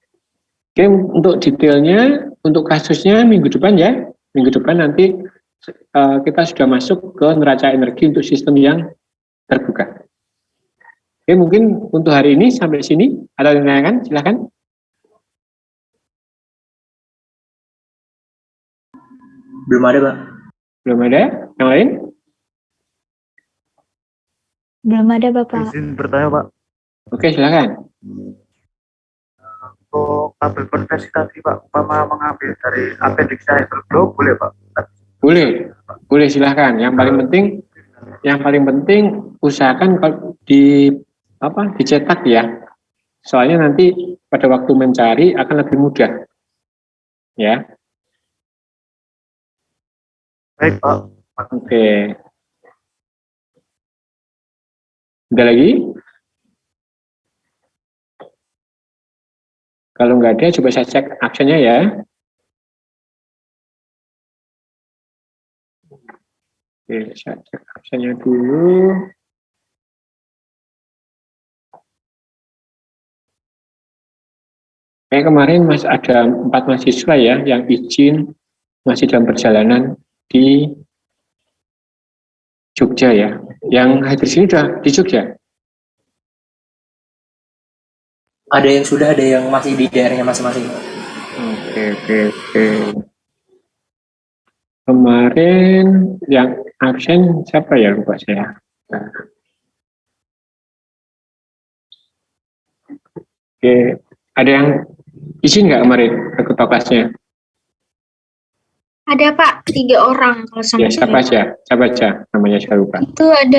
Speaker 1: Oke, untuk detailnya, untuk kasusnya minggu depan ya. Minggu depan nanti kita sudah masuk ke neraca energi untuk sistem yang terbuka. Oke, mungkin untuk hari ini sampai sini. Ada yang ditanyakan? Silakan.
Speaker 2: Belum ada, Pak.
Speaker 1: Belum ada? Yang lain?
Speaker 6: Belum ada, Bapak.
Speaker 9: Izin bertanya, Pak.
Speaker 1: Oke, silakan.
Speaker 9: Untuk tabel konversi tadi, Pak, umpama mengambil dari appendix-nya itu boleh, Pak?
Speaker 1: Boleh silakan. Yang paling penting usahakan kalau dicetak ya. Soalnya nanti pada waktu mencari akan lebih mudah. Ya.
Speaker 9: Baik, Pak.
Speaker 1: Oke. Ada lagi? Kalau nggak ada, coba saya cek actionnya ya. Oke, saya cek actionnya dulu. Kayak kemarin ada 4 mahasiswa ya yang izin masih dalam perjalanan di Jogja ya. Yang hadir sini sudah di Jogja?
Speaker 2: Ada yang sudah, ada yang masih di daerahnya masing-masing.
Speaker 1: Oke. Kemarin yang absen siapa ya, lupa saya. Oke, ada yang izin nggak kemarin ke kelasnya?
Speaker 5: Ada Pak, 3 orang kalau sama
Speaker 1: Ya, siapa aja namanya saya lupa.
Speaker 5: Itu ada